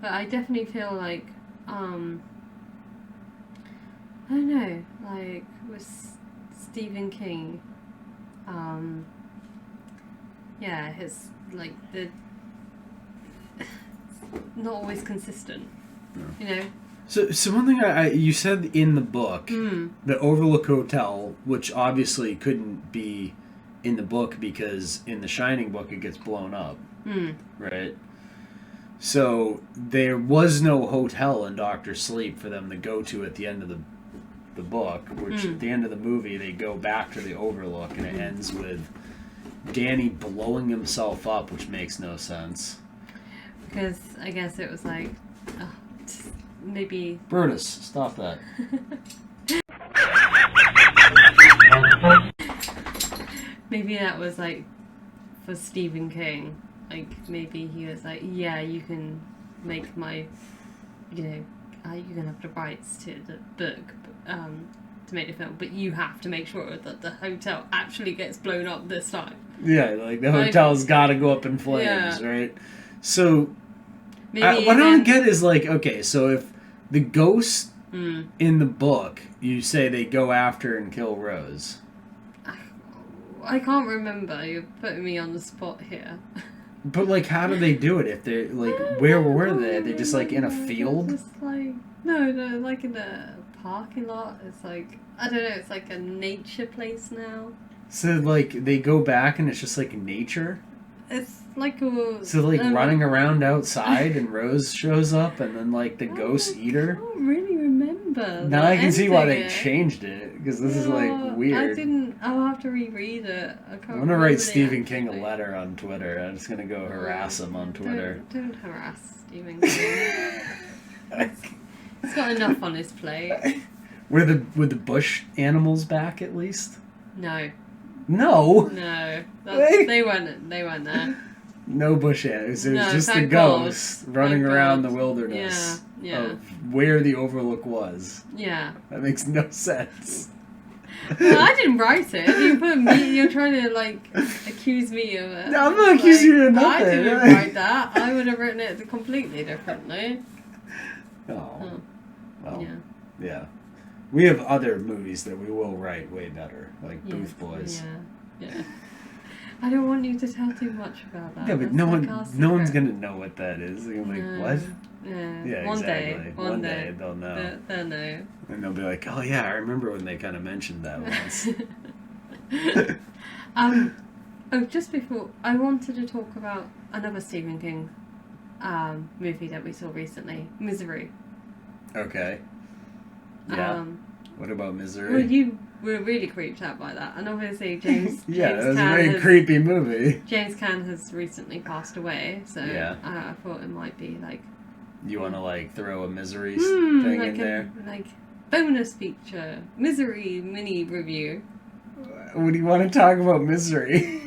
Speaker 5: But I definitely feel like, I don't know, like with Stephen King, yeah, his like the not always consistent, you know.
Speaker 4: So one thing you said in the book, the Overlook Hotel, which obviously couldn't be in the book because in the Shining book it gets blown up, right? So there was no hotel in Doctor Sleep for them to go to at the end of the book, which at the end of the movie they go back to the Overlook and it ends with Danny blowing himself up, which makes no sense.
Speaker 5: Because I guess it was like, maybe...
Speaker 4: Brutus, stop that.
Speaker 5: Maybe that was like for Stephen King. Like maybe he was like, yeah, you can make my, you know, you can have the rights to the book to make the film, but you have to make sure that the hotel actually gets blown up this time.
Speaker 4: Yeah, like the hotel's got to go up in flames, right? So
Speaker 5: maybe
Speaker 4: what I don't get is like, okay, so if the ghost in the book, you say they go after and kill Rose.
Speaker 5: I can't remember. You're putting me on the spot here.
Speaker 4: But like, how do they do it? If they're like, where were they? Are they just like in a field?
Speaker 5: Just like no, like in a parking lot. It's like I don't know. It's like a nature place now.
Speaker 4: So like they go back and it's just like nature.
Speaker 5: It's like a
Speaker 4: So like running around outside and Rose shows up and then like the ghosts eat her.
Speaker 5: I don't really remember.
Speaker 4: Now I can see why they
Speaker 5: ending it.
Speaker 4: changed it because this is like weird.
Speaker 5: I didn't. I'll have to reread it. I can't.
Speaker 4: I'm gonna write Stephen King a letter on Twitter. I'm just gonna go harass him on Twitter.
Speaker 5: Don't harass Stephen King. He's got enough on his plate.
Speaker 4: Were the bush animals back at least?
Speaker 5: No.
Speaker 4: No.
Speaker 5: No. They weren't there.
Speaker 4: No bush animals. It was
Speaker 5: No,
Speaker 4: just the
Speaker 5: thank
Speaker 4: ghosts running
Speaker 5: Thank
Speaker 4: around
Speaker 5: God.
Speaker 4: the wilderness
Speaker 5: Yeah.
Speaker 4: of where the Overlook was.
Speaker 5: Yeah.
Speaker 4: That makes no sense.
Speaker 5: Well, I didn't write it. You put me. You're trying to like accuse me of it.
Speaker 4: No, I'm not accusing you of nothing.
Speaker 5: I didn't write that. I would have written it completely differently.
Speaker 4: Oh. Well.
Speaker 5: Yeah.
Speaker 4: Yeah. We have other movies that we will write way better, like Booth Boys.
Speaker 5: Yeah. I don't want you to tell too much about that.
Speaker 4: Yeah, but
Speaker 5: That's
Speaker 4: no
Speaker 5: like our
Speaker 4: one's
Speaker 5: secret.
Speaker 4: gonna know what that is. They're gonna be like, what?
Speaker 5: Yeah.
Speaker 4: Yeah,
Speaker 5: One
Speaker 4: exactly.
Speaker 5: day.
Speaker 4: One day they'll know.
Speaker 5: They'll know.
Speaker 4: And they'll be like, oh yeah, I remember when they kind of mentioned that once.
Speaker 5: Just before, I wanted to talk about another Stephen King movie that we saw recently, Misery.
Speaker 4: Okay. Yeah. What about Misery?
Speaker 5: Well, you were really creeped out by that, and obviously James.
Speaker 4: Yeah,
Speaker 5: James
Speaker 4: it was a
Speaker 5: Caan
Speaker 4: very creepy movie.
Speaker 5: James Caan has recently passed away, so
Speaker 4: Yeah.
Speaker 5: I thought it might be like.
Speaker 4: You want to like throw a Misery thing
Speaker 5: like
Speaker 4: in there?
Speaker 5: Like bonus feature, Misery mini review.
Speaker 4: What do you want to talk about Misery?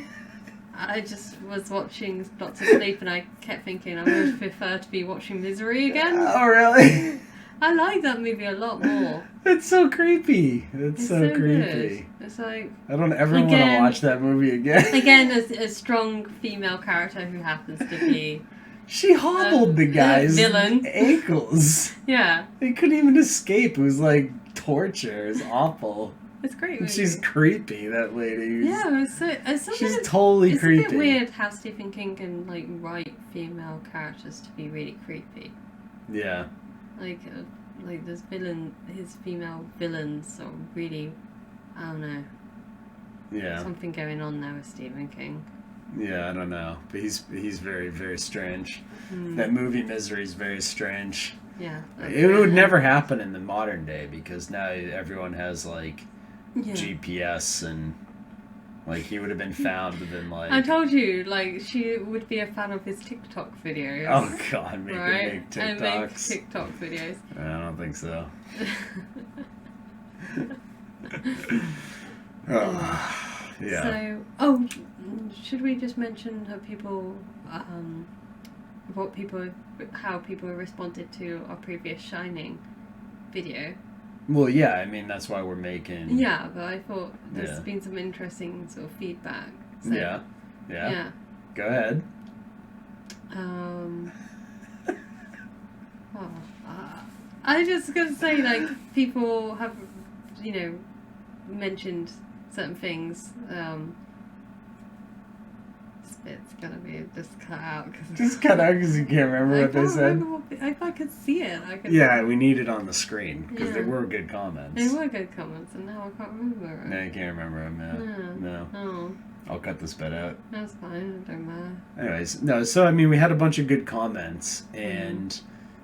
Speaker 5: I just was watching Doctor Sleep, and I kept thinking I would prefer to be watching Misery again.
Speaker 4: Oh really?
Speaker 5: I like that movie a lot more.
Speaker 4: It's so creepy. It's so creepy.
Speaker 5: Good. It's like
Speaker 4: I don't ever want to watch that movie again.
Speaker 5: Again, a strong female character who happens to be.
Speaker 4: She hobbled the guy's
Speaker 5: villain.
Speaker 4: ankles.
Speaker 5: Yeah.
Speaker 4: They couldn't even escape. It was like torture. It was awful.
Speaker 5: It's great.
Speaker 4: And she's creepy, that lady.
Speaker 5: Yeah, it's
Speaker 4: She's totally creepy.
Speaker 5: It's a bit weird how Stephen King can like write female characters to be really creepy.
Speaker 4: Yeah.
Speaker 5: Like this villain, his female villains are really, I don't know.
Speaker 4: Yeah.
Speaker 5: Something going on there with Stephen King.
Speaker 4: Yeah, I don't know. But he's very, very strange. That movie Misery is very strange.
Speaker 5: Yeah.
Speaker 4: It would never happen in the modern day because now everyone has like GPS and like he would have been found within like.
Speaker 5: I told you, like she would be a fan of his TikTok videos.
Speaker 4: Oh God, make
Speaker 5: right?
Speaker 4: TikToks.
Speaker 5: And make TikTok videos.
Speaker 4: I don't think so. Yeah.
Speaker 5: So, should we just mention how people responded to our previous Shining video?
Speaker 4: Well, yeah, I mean that's why we're making.
Speaker 5: Yeah, but I thought there's been some interesting sort of feedback. So,
Speaker 4: yeah. Go ahead.
Speaker 5: I just gonna say, like, people have, mentioned certain things. This bit's gonna be just cut out.
Speaker 4: Just cut out because you can't remember what they said.
Speaker 5: If I could see it, I could.
Speaker 4: Yeah, we need it on the screen because they were good comments.
Speaker 5: They were good comments, and now I can't remember.
Speaker 4: No, you can't remember them. No.
Speaker 5: Oh.
Speaker 4: I'll cut this bit out.
Speaker 5: That's fine. It don't matter.
Speaker 4: Anyways, no. So I mean, we had a bunch of good comments, and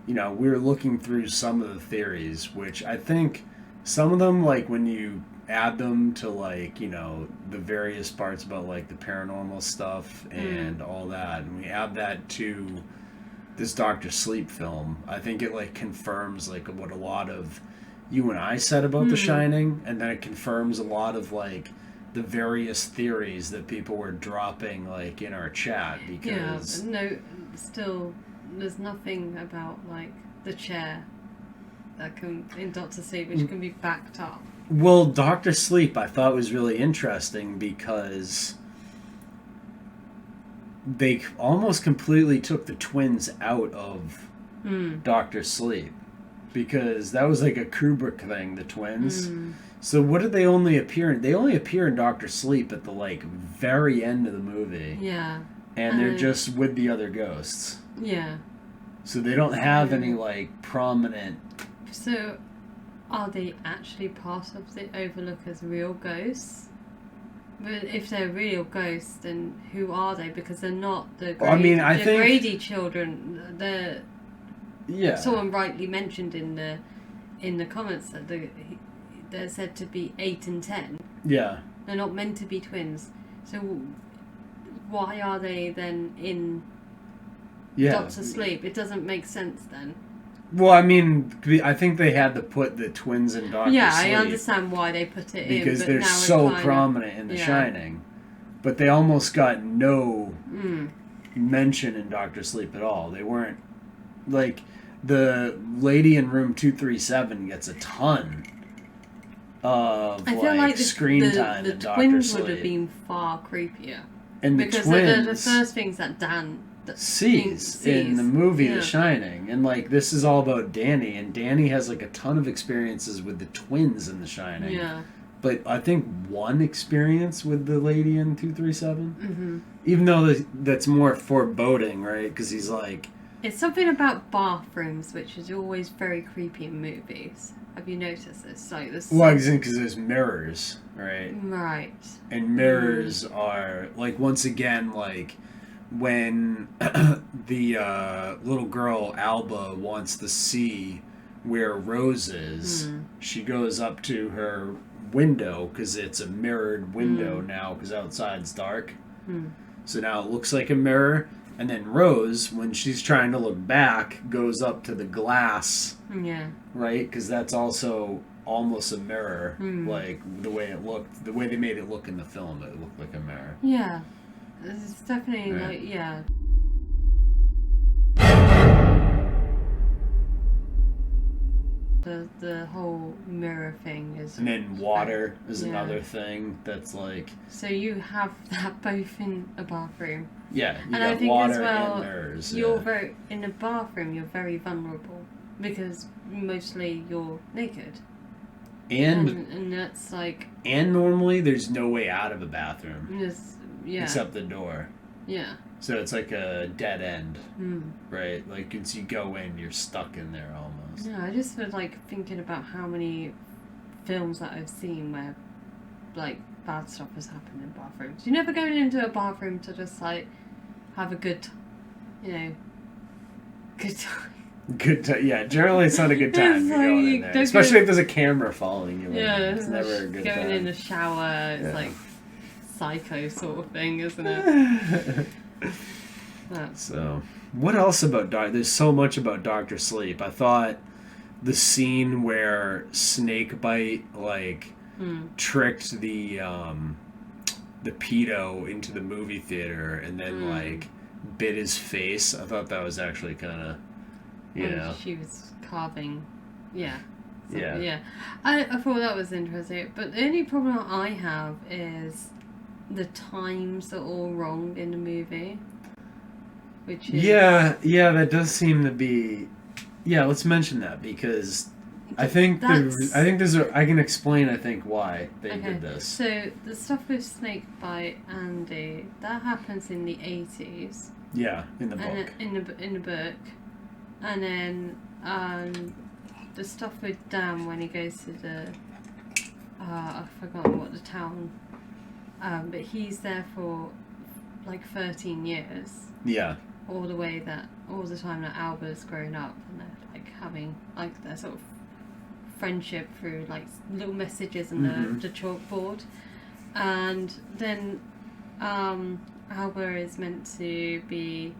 Speaker 4: we were looking through some of the theories, which I think some of them, like when you add them to like the various parts about like the paranormal stuff and all that, and we add that to this Dr. Sleep film, I think it like confirms like what a lot of you and I said about The Shining, and then it confirms a lot of like the various theories that people were dropping like in our chat because
Speaker 5: still there's nothing about like the chair that can in Dr. Sleep which can be backed up.
Speaker 4: Well, Dr. Sleep I thought was really interesting because they almost completely took the twins out of Dr. Sleep because that was like a Kubrick thing, the twins. So what did they only appear in? They only appear in Dr. Sleep at the like very end of the movie.
Speaker 5: Yeah.
Speaker 4: And they're just with the other ghosts.
Speaker 5: Yeah.
Speaker 4: So they don't have any like prominent.
Speaker 5: So are they actually part of the Overlook as real ghosts? But if they're real ghosts, then who are they? Because they're not the Grady, I think Grady children. They're someone rightly mentioned in the comments that they're said to be 8 and 10.
Speaker 4: Yeah.
Speaker 5: They're not meant to be twins. So why are they then in Dr. Sleep? It doesn't make sense then.
Speaker 4: Well, I mean, I think they had to put the twins in Dr. Sleep.
Speaker 5: Yeah, I understand why they put it in.
Speaker 4: Because they're so prominent in The Shining. But they almost got no mention in Dr. Sleep at all. They weren't... Like, the lady in room 237 gets a ton of
Speaker 5: I feel like
Speaker 4: screen time in Dr. Sleep.
Speaker 5: The twins would have been far creepier.
Speaker 4: And
Speaker 5: because
Speaker 4: they're
Speaker 5: the first things that Dan
Speaker 4: sees in the movie The Shining, and like this is all about Danny, and Danny has like a ton of experiences with the twins in The Shining.
Speaker 5: Yeah.
Speaker 4: But I think one experience with the lady in 237, even though that's more foreboding, right? Because he's like,
Speaker 5: it's something about bathrooms which is always very creepy in movies. Have you noticed this? Like this.
Speaker 4: Well, because there's mirrors, right?
Speaker 5: Right.
Speaker 4: And mirrors are like once again like. When the little girl Alba wants to see where Rose is, she goes up to her window because it's a mirrored window now because outside's dark. So now it looks like a mirror. And then Rose, when she's trying to look back, goes up to the glass.
Speaker 5: Yeah.
Speaker 4: Right? Because that's also almost a mirror. Like the way it looked, the way they made it look in the film, it looked like a mirror.
Speaker 5: Yeah. It's definitely like, The whole mirror thing is...
Speaker 4: And then water is another thing that's like...
Speaker 5: So you have that both in a bathroom.
Speaker 4: Yeah, you
Speaker 5: and
Speaker 4: got
Speaker 5: I think
Speaker 4: water
Speaker 5: as well,
Speaker 4: and mirrors.
Speaker 5: You're in a bathroom, you're very vulnerable. Because mostly you're naked. And that's like...
Speaker 4: And normally there's no way out of a bathroom.
Speaker 5: Yeah.
Speaker 4: Except the door.
Speaker 5: Yeah.
Speaker 4: So it's like a dead end, right? Like once you go in, you're stuck in there almost.
Speaker 5: Yeah, I just was like thinking about how many films that I've seen where like bad stuff has happened in bathrooms. You never go into a bathroom to just like have a good, good time.
Speaker 4: Good time. Yeah, generally it's not a good time
Speaker 5: It's
Speaker 4: to
Speaker 5: like
Speaker 4: go
Speaker 5: you
Speaker 4: in there.
Speaker 5: don't
Speaker 4: Especially
Speaker 5: go-
Speaker 4: if there's a camera following you.
Speaker 5: Yeah,
Speaker 4: It's never a good
Speaker 5: going
Speaker 4: time.
Speaker 5: in the shower. It's
Speaker 4: Yeah.
Speaker 5: like psycho sort of thing, isn't it? That's
Speaker 4: So, what else about there's so much about Dr. Sleep. I thought the scene where Snakebite tricked the pedo into the movie theater and then like bit his face. I thought that was actually kind of, you
Speaker 5: and
Speaker 4: know.
Speaker 5: she was carving. Yeah.
Speaker 4: Yeah.
Speaker 5: Yeah. I thought that was interesting. But the only problem I have is the times are all wrong in the movie. Which is...
Speaker 4: Yeah, that does seem to be. Yeah, let's mention that because I think I can explain. I think why they did this.
Speaker 5: So the stuff with Snakebite Andy that happens in the 80s.
Speaker 4: Yeah, in the book.
Speaker 5: In the book, and then the stuff with Dan when he goes to the I've forgotten what the town, but he's there for like 13 years.
Speaker 4: Yeah.
Speaker 5: All the time that Alba's grown up and they're like having like their sort of friendship through like little messages and the chalkboard, and then Alba is meant to be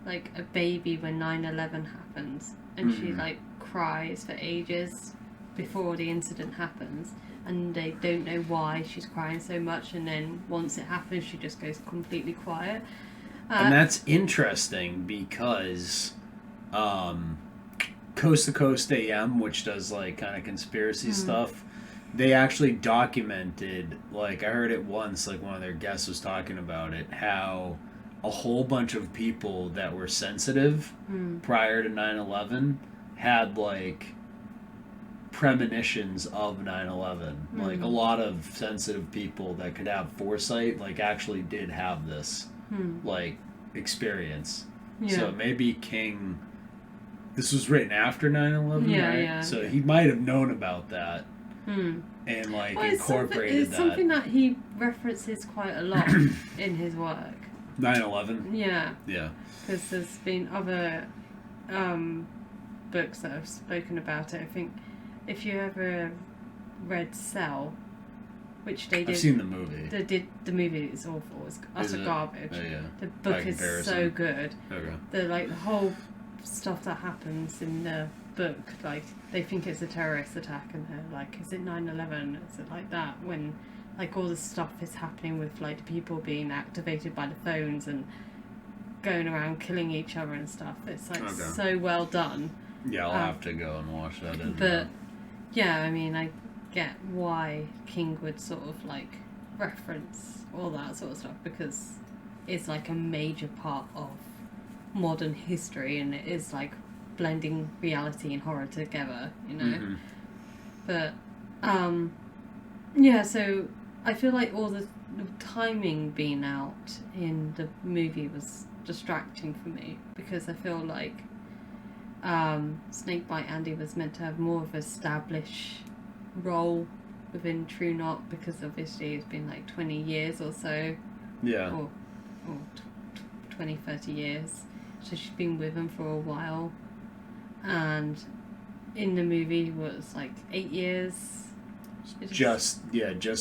Speaker 5: like a baby when 9/11 happens, and she like cries for ages before the incident happens, and they don't know why she's crying so much, and then once it happens she just goes completely quiet.
Speaker 4: And that's interesting because Coast to Coast AM, which does like kind of conspiracy stuff, they actually documented, like I heard it once, like one of their guests was talking about it, how a whole bunch of people that were sensitive prior to 9/11 had like premonitions of 9/11. Like a lot of sensitive people that could have foresight like actually did have this like experience. So maybe King, this was written after 9/11, right?
Speaker 5: Yeah.
Speaker 4: So he might have known about that and like incorporated
Speaker 5: it's something that he references quite a lot in his work.
Speaker 4: 9/11.
Speaker 5: Yeah,
Speaker 4: Yeah.
Speaker 5: because there's been other books that have spoken about it. I think if you ever read Cell, which they did.
Speaker 4: I've seen the movie.
Speaker 5: The movie is awful. It's utter garbage.
Speaker 4: Oh, yeah.
Speaker 5: The book is so good.
Speaker 4: Okay.
Speaker 5: The whole stuff that happens in the book, like they think it's a terrorist attack, and they're like, is it 9/11? Is it like that? When like all the stuff is happening with like the people being activated by the phones and going around killing each other and stuff. It's like so well done.
Speaker 4: Yeah, I'll have to go and watch that.
Speaker 5: But yeah, I mean, I get why King would sort of like reference all that sort of stuff because it's like a major part of modern history, and it is like blending reality and horror together, you know. But yeah, so I feel like all the timing being out in the movie was distracting for me because I feel like Snakebite Andy was meant to have more of an established role within True Knot because obviously it's been like 20 years or so.
Speaker 4: Yeah.
Speaker 5: Or 20, 30 years. So she's been with him for a while. And in the movie it was like 8 years.
Speaker 4: Just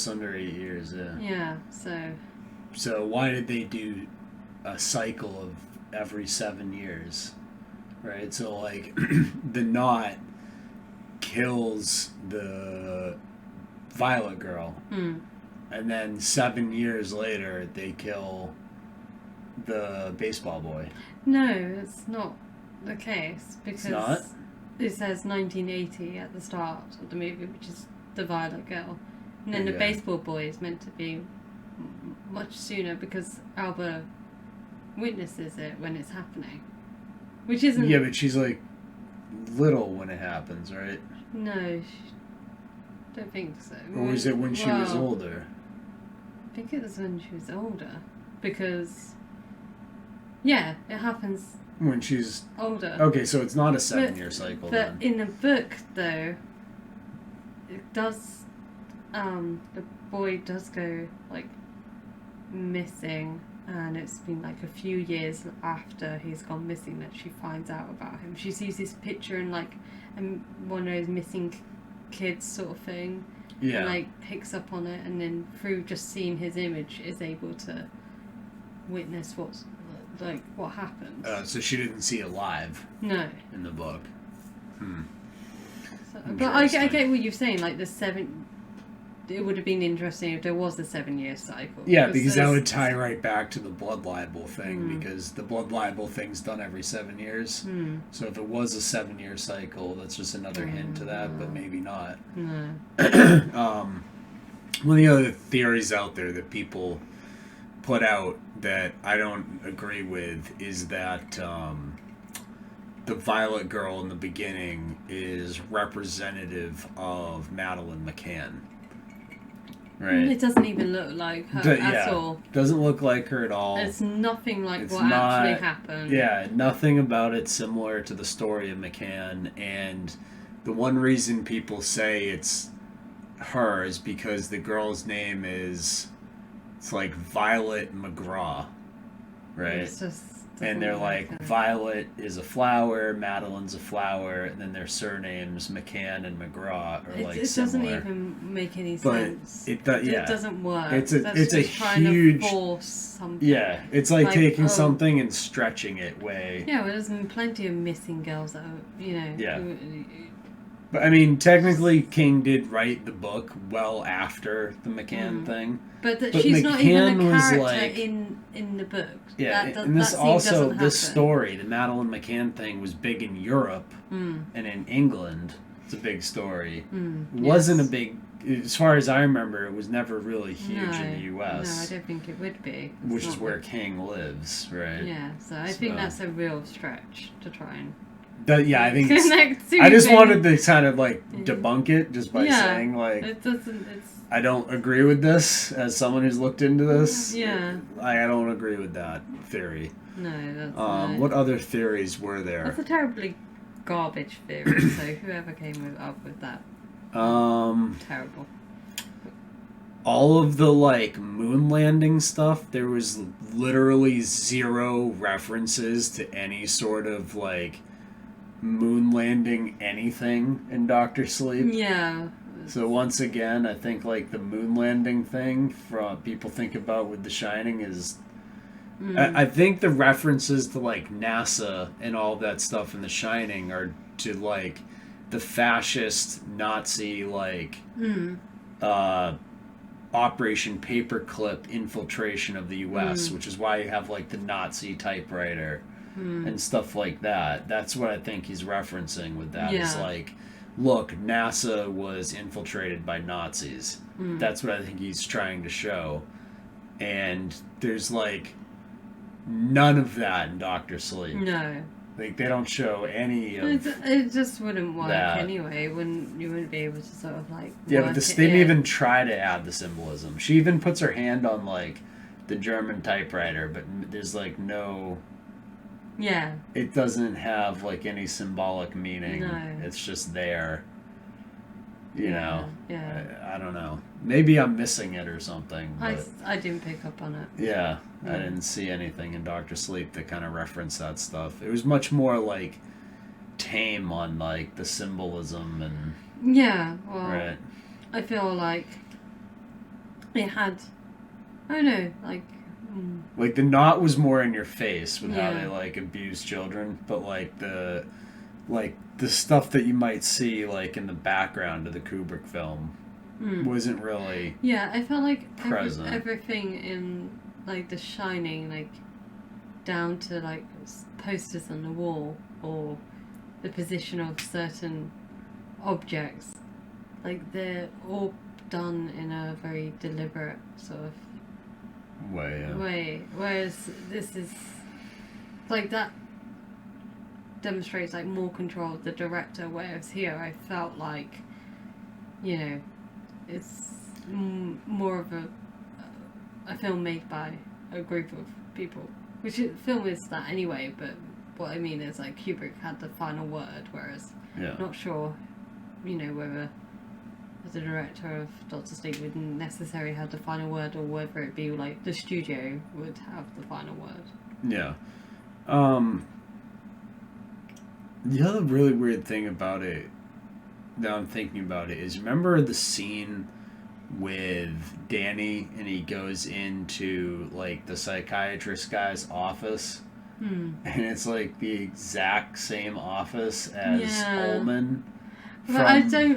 Speaker 4: under 8 years, yeah.
Speaker 5: Yeah,
Speaker 4: So why did they do a cycle of every 7 years? Right? So like the Knot kills the Violet girl, and then 7 years later they kill the baseball boy.
Speaker 5: No, it's not the case because
Speaker 4: It's not?
Speaker 5: It says 1980 at the start of the movie, which is the Violet girl, and then the baseball boy is meant to be much sooner because Alba witnesses it when it's happening, which isn't.
Speaker 4: Yeah, but she's like little when it happens, right?
Speaker 5: No, don't think so.
Speaker 4: Or was it when she was older?
Speaker 5: I think it was when she was older, because yeah, it happens
Speaker 4: when she's
Speaker 5: older.
Speaker 4: Okay, so it's not a 7-year cycle.
Speaker 5: But
Speaker 4: then.
Speaker 5: in the book, though, it does. The boy does go like missing and it's been like a few years after he's gone missing that she finds out about him. She sees this picture in like one of those missing kids sort of thing, and like picks up on it, and then through just seeing his image is able to witness what happened.
Speaker 4: So she didn't see it live.
Speaker 5: No.
Speaker 4: In the book.
Speaker 5: So, but I get what you're saying. Like it would have been interesting if there was a 7-year cycle.
Speaker 4: Yeah, because that would tie right back to the blood libel thing, because the blood libel thing's done every 7 years. So if it was a 7-year cycle, that's just another hint to that, but maybe not.
Speaker 5: No.
Speaker 4: One of the other theories out there that people put out that I don't agree with is that the Violet girl in the beginning is representative of Madeleine McCann. Right.
Speaker 5: It doesn't even look like her at all.
Speaker 4: Doesn't look like her at all.
Speaker 5: It's nothing like what actually happened.
Speaker 4: Yeah, nothing about it similar to the story of McCann. And the one reason people say it's her is because the girl's name is, it's like Violet McGraw, right?
Speaker 5: It's just,
Speaker 4: and they're like, Violet is a flower, Madeleine's a flower, and then their surnames McCann and McGraw are like
Speaker 5: it
Speaker 4: similar.
Speaker 5: doesn't even make any
Speaker 4: But
Speaker 5: sense.
Speaker 4: it doesn't
Speaker 5: work.
Speaker 4: It's a
Speaker 5: just
Speaker 4: huge.
Speaker 5: Trying to force something.
Speaker 4: Yeah, it's like taking something and stretching it way.
Speaker 5: Yeah, well, there's been plenty of missing girls that are,
Speaker 4: Yeah. But I mean, technically, King did write the book well after the McCann thing.
Speaker 5: But she's
Speaker 4: McCann
Speaker 5: not even a
Speaker 4: was
Speaker 5: character
Speaker 4: like,
Speaker 5: in the book.
Speaker 4: Yeah,
Speaker 5: and this
Speaker 4: story, the Madeleine McCann thing, was big in Europe and in England. It's a big story. It wasn't a big, as far as I remember, it was never really huge in the U.S.
Speaker 5: No, I don't think it would be.
Speaker 4: Which is where King lives, right?
Speaker 5: Yeah, so I think that's a real stretch to try and.
Speaker 4: I think I just wanted to kind of like debunk it just by saying like
Speaker 5: it doesn't.
Speaker 4: I don't agree with this as someone who's looked into this.
Speaker 5: Yeah,
Speaker 4: I don't agree with that theory.
Speaker 5: No, that's
Speaker 4: what other theories were there?
Speaker 5: That's a terribly garbage theory. So whoever came up with that, terrible.
Speaker 4: All of the like moon landing stuff, there was literally zero references to any sort of like moon landing anything in Dr. Sleep.
Speaker 5: Yeah.
Speaker 4: So once again, I think like the moon landing thing from people think about with The Shining is I think the references to like NASA and all that stuff in The Shining are to like the fascist Nazi like Operation Paperclip infiltration of the US, which is why you have like the Nazi typewriter and stuff like that. That's what I think he's referencing with that. Is like, look, NASA was infiltrated by Nazis. That's what I think he's trying to show. And there's like none of that in Dr. Sleep.
Speaker 5: No.
Speaker 4: Like they don't show any of
Speaker 5: it just wouldn't work
Speaker 4: that.
Speaker 5: Anyway. You wouldn't be able to sort of like
Speaker 4: but they didn't even try to add the symbolism. She even puts her hand on like the German typewriter, but there's like no.
Speaker 5: Yeah.
Speaker 4: It doesn't have like any symbolic meaning.
Speaker 5: No.
Speaker 4: It's just there. You know.
Speaker 5: Yeah.
Speaker 4: I don't know. Maybe I'm missing it or something. But
Speaker 5: I didn't pick up on it.
Speaker 4: Yeah. I didn't see anything in Dr. Sleep that kind of referenced that stuff. It was much more like tame on like the symbolism and.
Speaker 5: Yeah. Well.
Speaker 4: Right.
Speaker 5: I feel like it had. I don't know.
Speaker 4: Like the knot was more in your face with how they like abuse children, but like the stuff that you might see like in the background of the Kubrick film wasn't really
Speaker 5: I felt like
Speaker 4: present.
Speaker 5: Everything in like The Shining, like down to like posters on the wall or the position of certain objects, like they're all done in a very deliberate sort of way, whereas this is like that demonstrates like more control of the director, whereas here I felt like it's more of a film made by a group of people, which film is that anyway, but what I mean is like Kubrick had the final word, whereas not sure whether the director of Doctor Sleep wouldn't necessarily have the final word, or whether it be like the studio would have the final word.
Speaker 4: Yeah. The other really weird thing about it, now I'm thinking about it, is remember the scene with Danny and he goes into like the psychiatrist guy's office, and it's like the exact same office as Ullman.
Speaker 5: But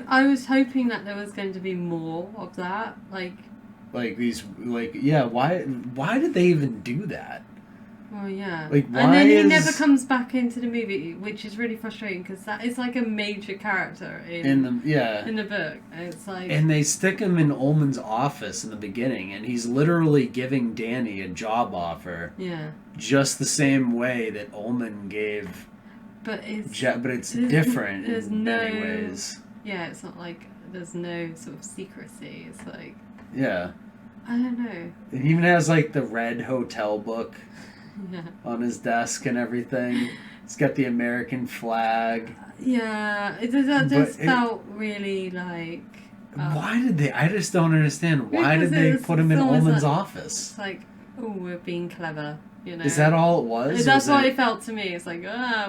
Speaker 5: I was hoping that there was going to be more of that, like
Speaker 4: these, like, yeah, why did they even do that?
Speaker 5: Well, yeah.
Speaker 4: Like, why
Speaker 5: and then he never comes back into the movie, which is really frustrating because that is like a major character in the book. It's like,
Speaker 4: and they stick him in Ullman's office in the beginning, and he's literally giving Danny a job offer.
Speaker 5: Yeah.
Speaker 4: Just the same way that Ullman gave.
Speaker 5: But it's
Speaker 4: different in many ways.
Speaker 5: Yeah, it's not like there's no sort of secrecy. It's like,
Speaker 4: yeah.
Speaker 5: I don't know.
Speaker 4: It even has like the red hotel book.
Speaker 5: Yeah.
Speaker 4: On his desk and everything. It's got the American flag.
Speaker 5: Yeah, it just felt really like...
Speaker 4: why did they... I just don't understand. Why did they put him in Ullman's office?
Speaker 5: It's like, oh, we're being clever, you know.
Speaker 4: Is that all it was?
Speaker 5: That's what it felt to me. It's like,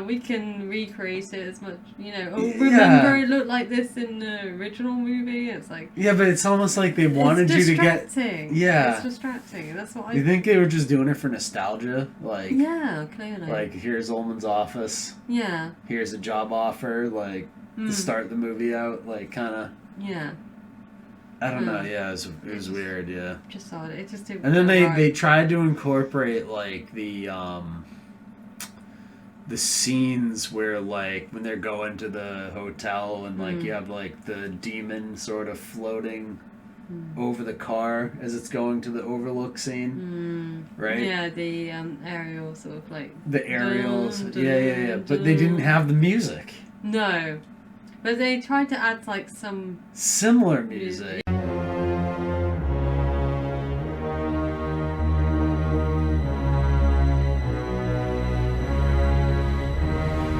Speaker 5: we can recreate it as much, you know. Oh, remember it looked like this in the original movie? It's like...
Speaker 4: Yeah, but it's almost like they wanted you to get...
Speaker 5: Yeah. It's distracting. That's what
Speaker 4: You think they were just doing it for nostalgia? Like...
Speaker 5: Yeah, clearly.
Speaker 4: Like, here's Ullman's office.
Speaker 5: Yeah.
Speaker 4: Here's a job offer, like, to start the movie out, like, kind of...
Speaker 5: Yeah.
Speaker 4: I don't know, yeah, it was weird, yeah.
Speaker 5: Just odd. It just didn't.
Speaker 4: And then they tried to incorporate like the scenes where like when they're going to the hotel and like you have like the demon sort of floating over the car as it's going to the overlook scene, right?
Speaker 5: Yeah, the aerial sort of like
Speaker 4: the aerials, yeah. But they didn't have the music.
Speaker 5: No. But they tried to add like some
Speaker 4: similar music.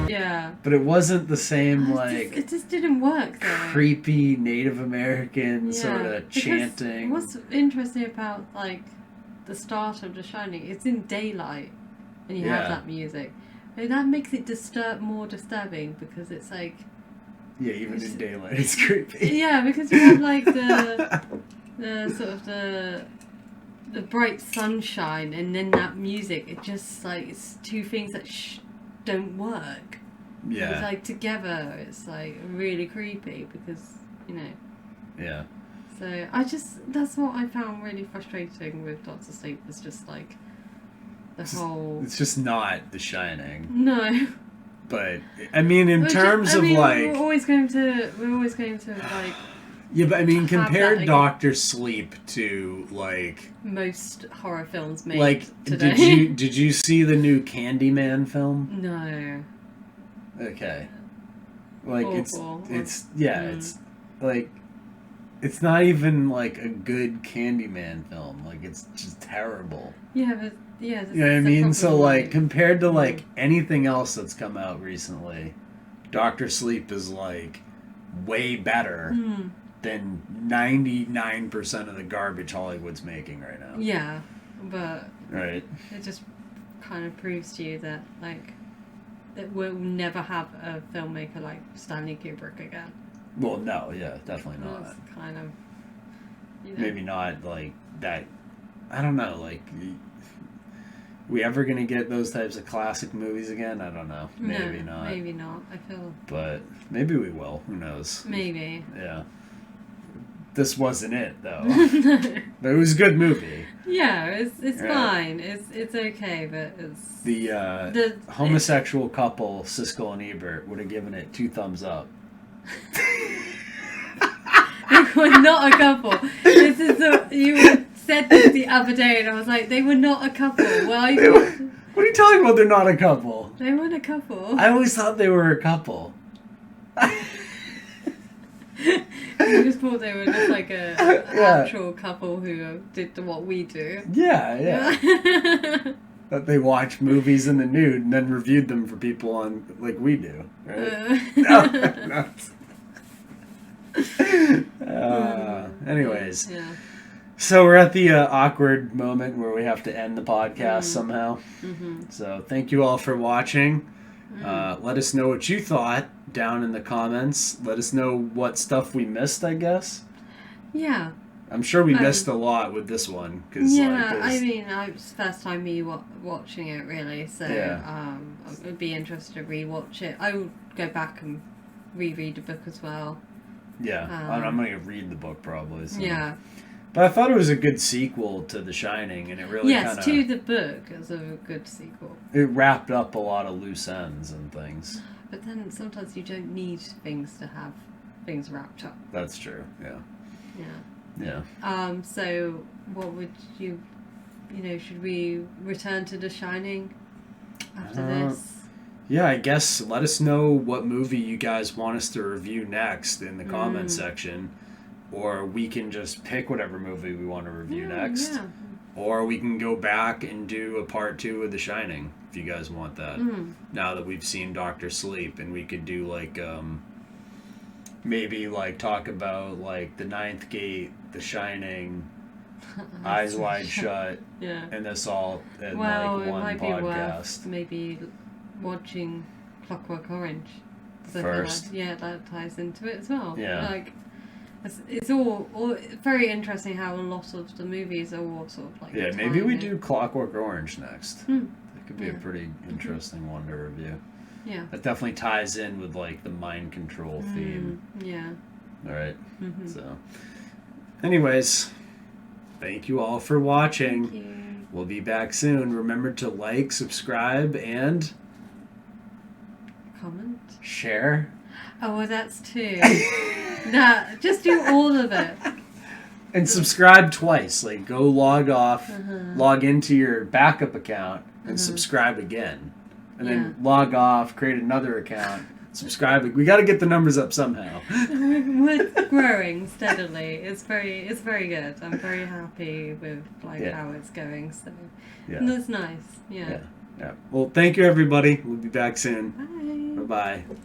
Speaker 5: Yeah.
Speaker 4: But it wasn't the same like
Speaker 5: it just didn't work though.
Speaker 4: Creepy Native American sort of chanting.
Speaker 5: What's interesting about like the start of The Shining, it's in daylight and you have that music. And that makes it more disturbing because it's like
Speaker 4: yeah, even in daylight, it's creepy.
Speaker 5: Yeah, because you have like the sort of the bright sunshine, and then that music. It just like it's two things that don't work.
Speaker 4: Yeah,
Speaker 5: it's like together. It's like really creepy because you know.
Speaker 4: Yeah.
Speaker 5: So that's what I found really frustrating with Doctor Sleep. Was just like the whole.
Speaker 4: It's just not The Shining.
Speaker 5: No.
Speaker 4: But I mean, in terms of like,
Speaker 5: we're always going to like.
Speaker 4: Yeah, but I mean, compare Doctor Sleep to like
Speaker 5: most horror films made
Speaker 4: like
Speaker 5: today.
Speaker 4: Did you see the new Candyman film?
Speaker 5: No.
Speaker 4: Okay. Like
Speaker 5: awful.
Speaker 4: it's like it's not even like a good Candyman film. Like it's just terrible.
Speaker 5: Yeah, but. Yeah,
Speaker 4: you know what I mean? So, like, compared to, like, anything else that's come out recently, Doctor Sleep is, like, way better than 99% of the garbage Hollywood's making right now.
Speaker 5: Yeah, but...
Speaker 4: Right.
Speaker 5: It just kind of proves to you that, like, that we'll never have a filmmaker like Stanley Kubrick again.
Speaker 4: Well, no, yeah, definitely not.
Speaker 5: That's kind of... You know.
Speaker 4: Maybe not, like, that... I don't know, like... We ever gonna get those types of classic movies again? I don't know. Maybe not.
Speaker 5: Maybe not. I feel.
Speaker 4: But maybe we will. Who knows?
Speaker 5: Maybe.
Speaker 4: Yeah. This wasn't it though. No. But it was a good movie.
Speaker 5: Yeah, it's fine. It's okay, but it's
Speaker 4: the homosexual couple Siskel and Ebert would have given it 2 thumbs up.
Speaker 5: We're not a couple. This is you said this the other day, and I was like, they were not a couple. Well,
Speaker 4: what are you talking about? They're not a couple.
Speaker 5: They weren't a couple.
Speaker 4: I always thought they were a couple.
Speaker 5: You just thought they were just like a actual couple who did what we do.
Speaker 4: Yeah. That they watch movies in the nude and then reviewed them for people on like we do, right? No. Anyways.
Speaker 5: Yeah.
Speaker 4: So we're at the awkward moment where we have to end the podcast somehow. So thank you all for watching. Let us know what you thought down in the comments. Let us know what stuff we missed, I guess.
Speaker 5: Yeah.
Speaker 4: I'm sure we missed a lot with this one. Cause,
Speaker 5: I mean, it's the first time me watching it, really. So I would be interested to rewatch it. I would go back and reread the book as well.
Speaker 4: Yeah, I'm going to read the book probably. So.
Speaker 5: Yeah.
Speaker 4: But I thought it was a good sequel to The Shining, and it really
Speaker 5: Yes, to the book as a good sequel.
Speaker 4: It wrapped up a lot of loose ends and things.
Speaker 5: But then sometimes you don't need things to have things wrapped up.
Speaker 4: That's true, yeah.
Speaker 5: So what would you should we return to The Shining after this?
Speaker 4: Yeah, I guess let us know what movie you guys want us to review next in the comment section. Or we can just pick whatever movie we want to review next. Yeah. Or we can go back and do a part 2 of The Shining, if you guys want that. Now that we've seen Dr. Sleep, and we could do like, maybe like talk about like The Ninth Gate, The Shining, Eyes Wide Shut, and this all in like one
Speaker 5: it might
Speaker 4: podcast.
Speaker 5: Be worth maybe watching Clockwork Orange.
Speaker 4: First.
Speaker 5: That ties into it as well.
Speaker 4: Yeah.
Speaker 5: Like, it's all very interesting how a lot of the movies are all sort of like...
Speaker 4: Yeah, maybe we do Clockwork Orange next. That could be a pretty interesting one to review.
Speaker 5: Yeah.
Speaker 4: That definitely ties in with like the mind control theme.
Speaker 5: Yeah.
Speaker 4: All right. So, anyways, thank you all for watching.
Speaker 5: Thank you.
Speaker 4: We'll be back soon. Remember to like, subscribe, and...
Speaker 5: comment.
Speaker 4: Share.
Speaker 5: Oh, well, that's 2. Nah, just do all of it.
Speaker 4: And subscribe twice. Like, go log off, log into your backup account, and subscribe again. And then log off, create another account, subscribe. We got to get the numbers up somehow.
Speaker 5: We're growing steadily. It's very good. I'm very happy with how it's going. So that's nice. Yeah.
Speaker 4: Well, thank you, everybody. We'll be back soon.
Speaker 5: Bye.
Speaker 4: Bye-bye.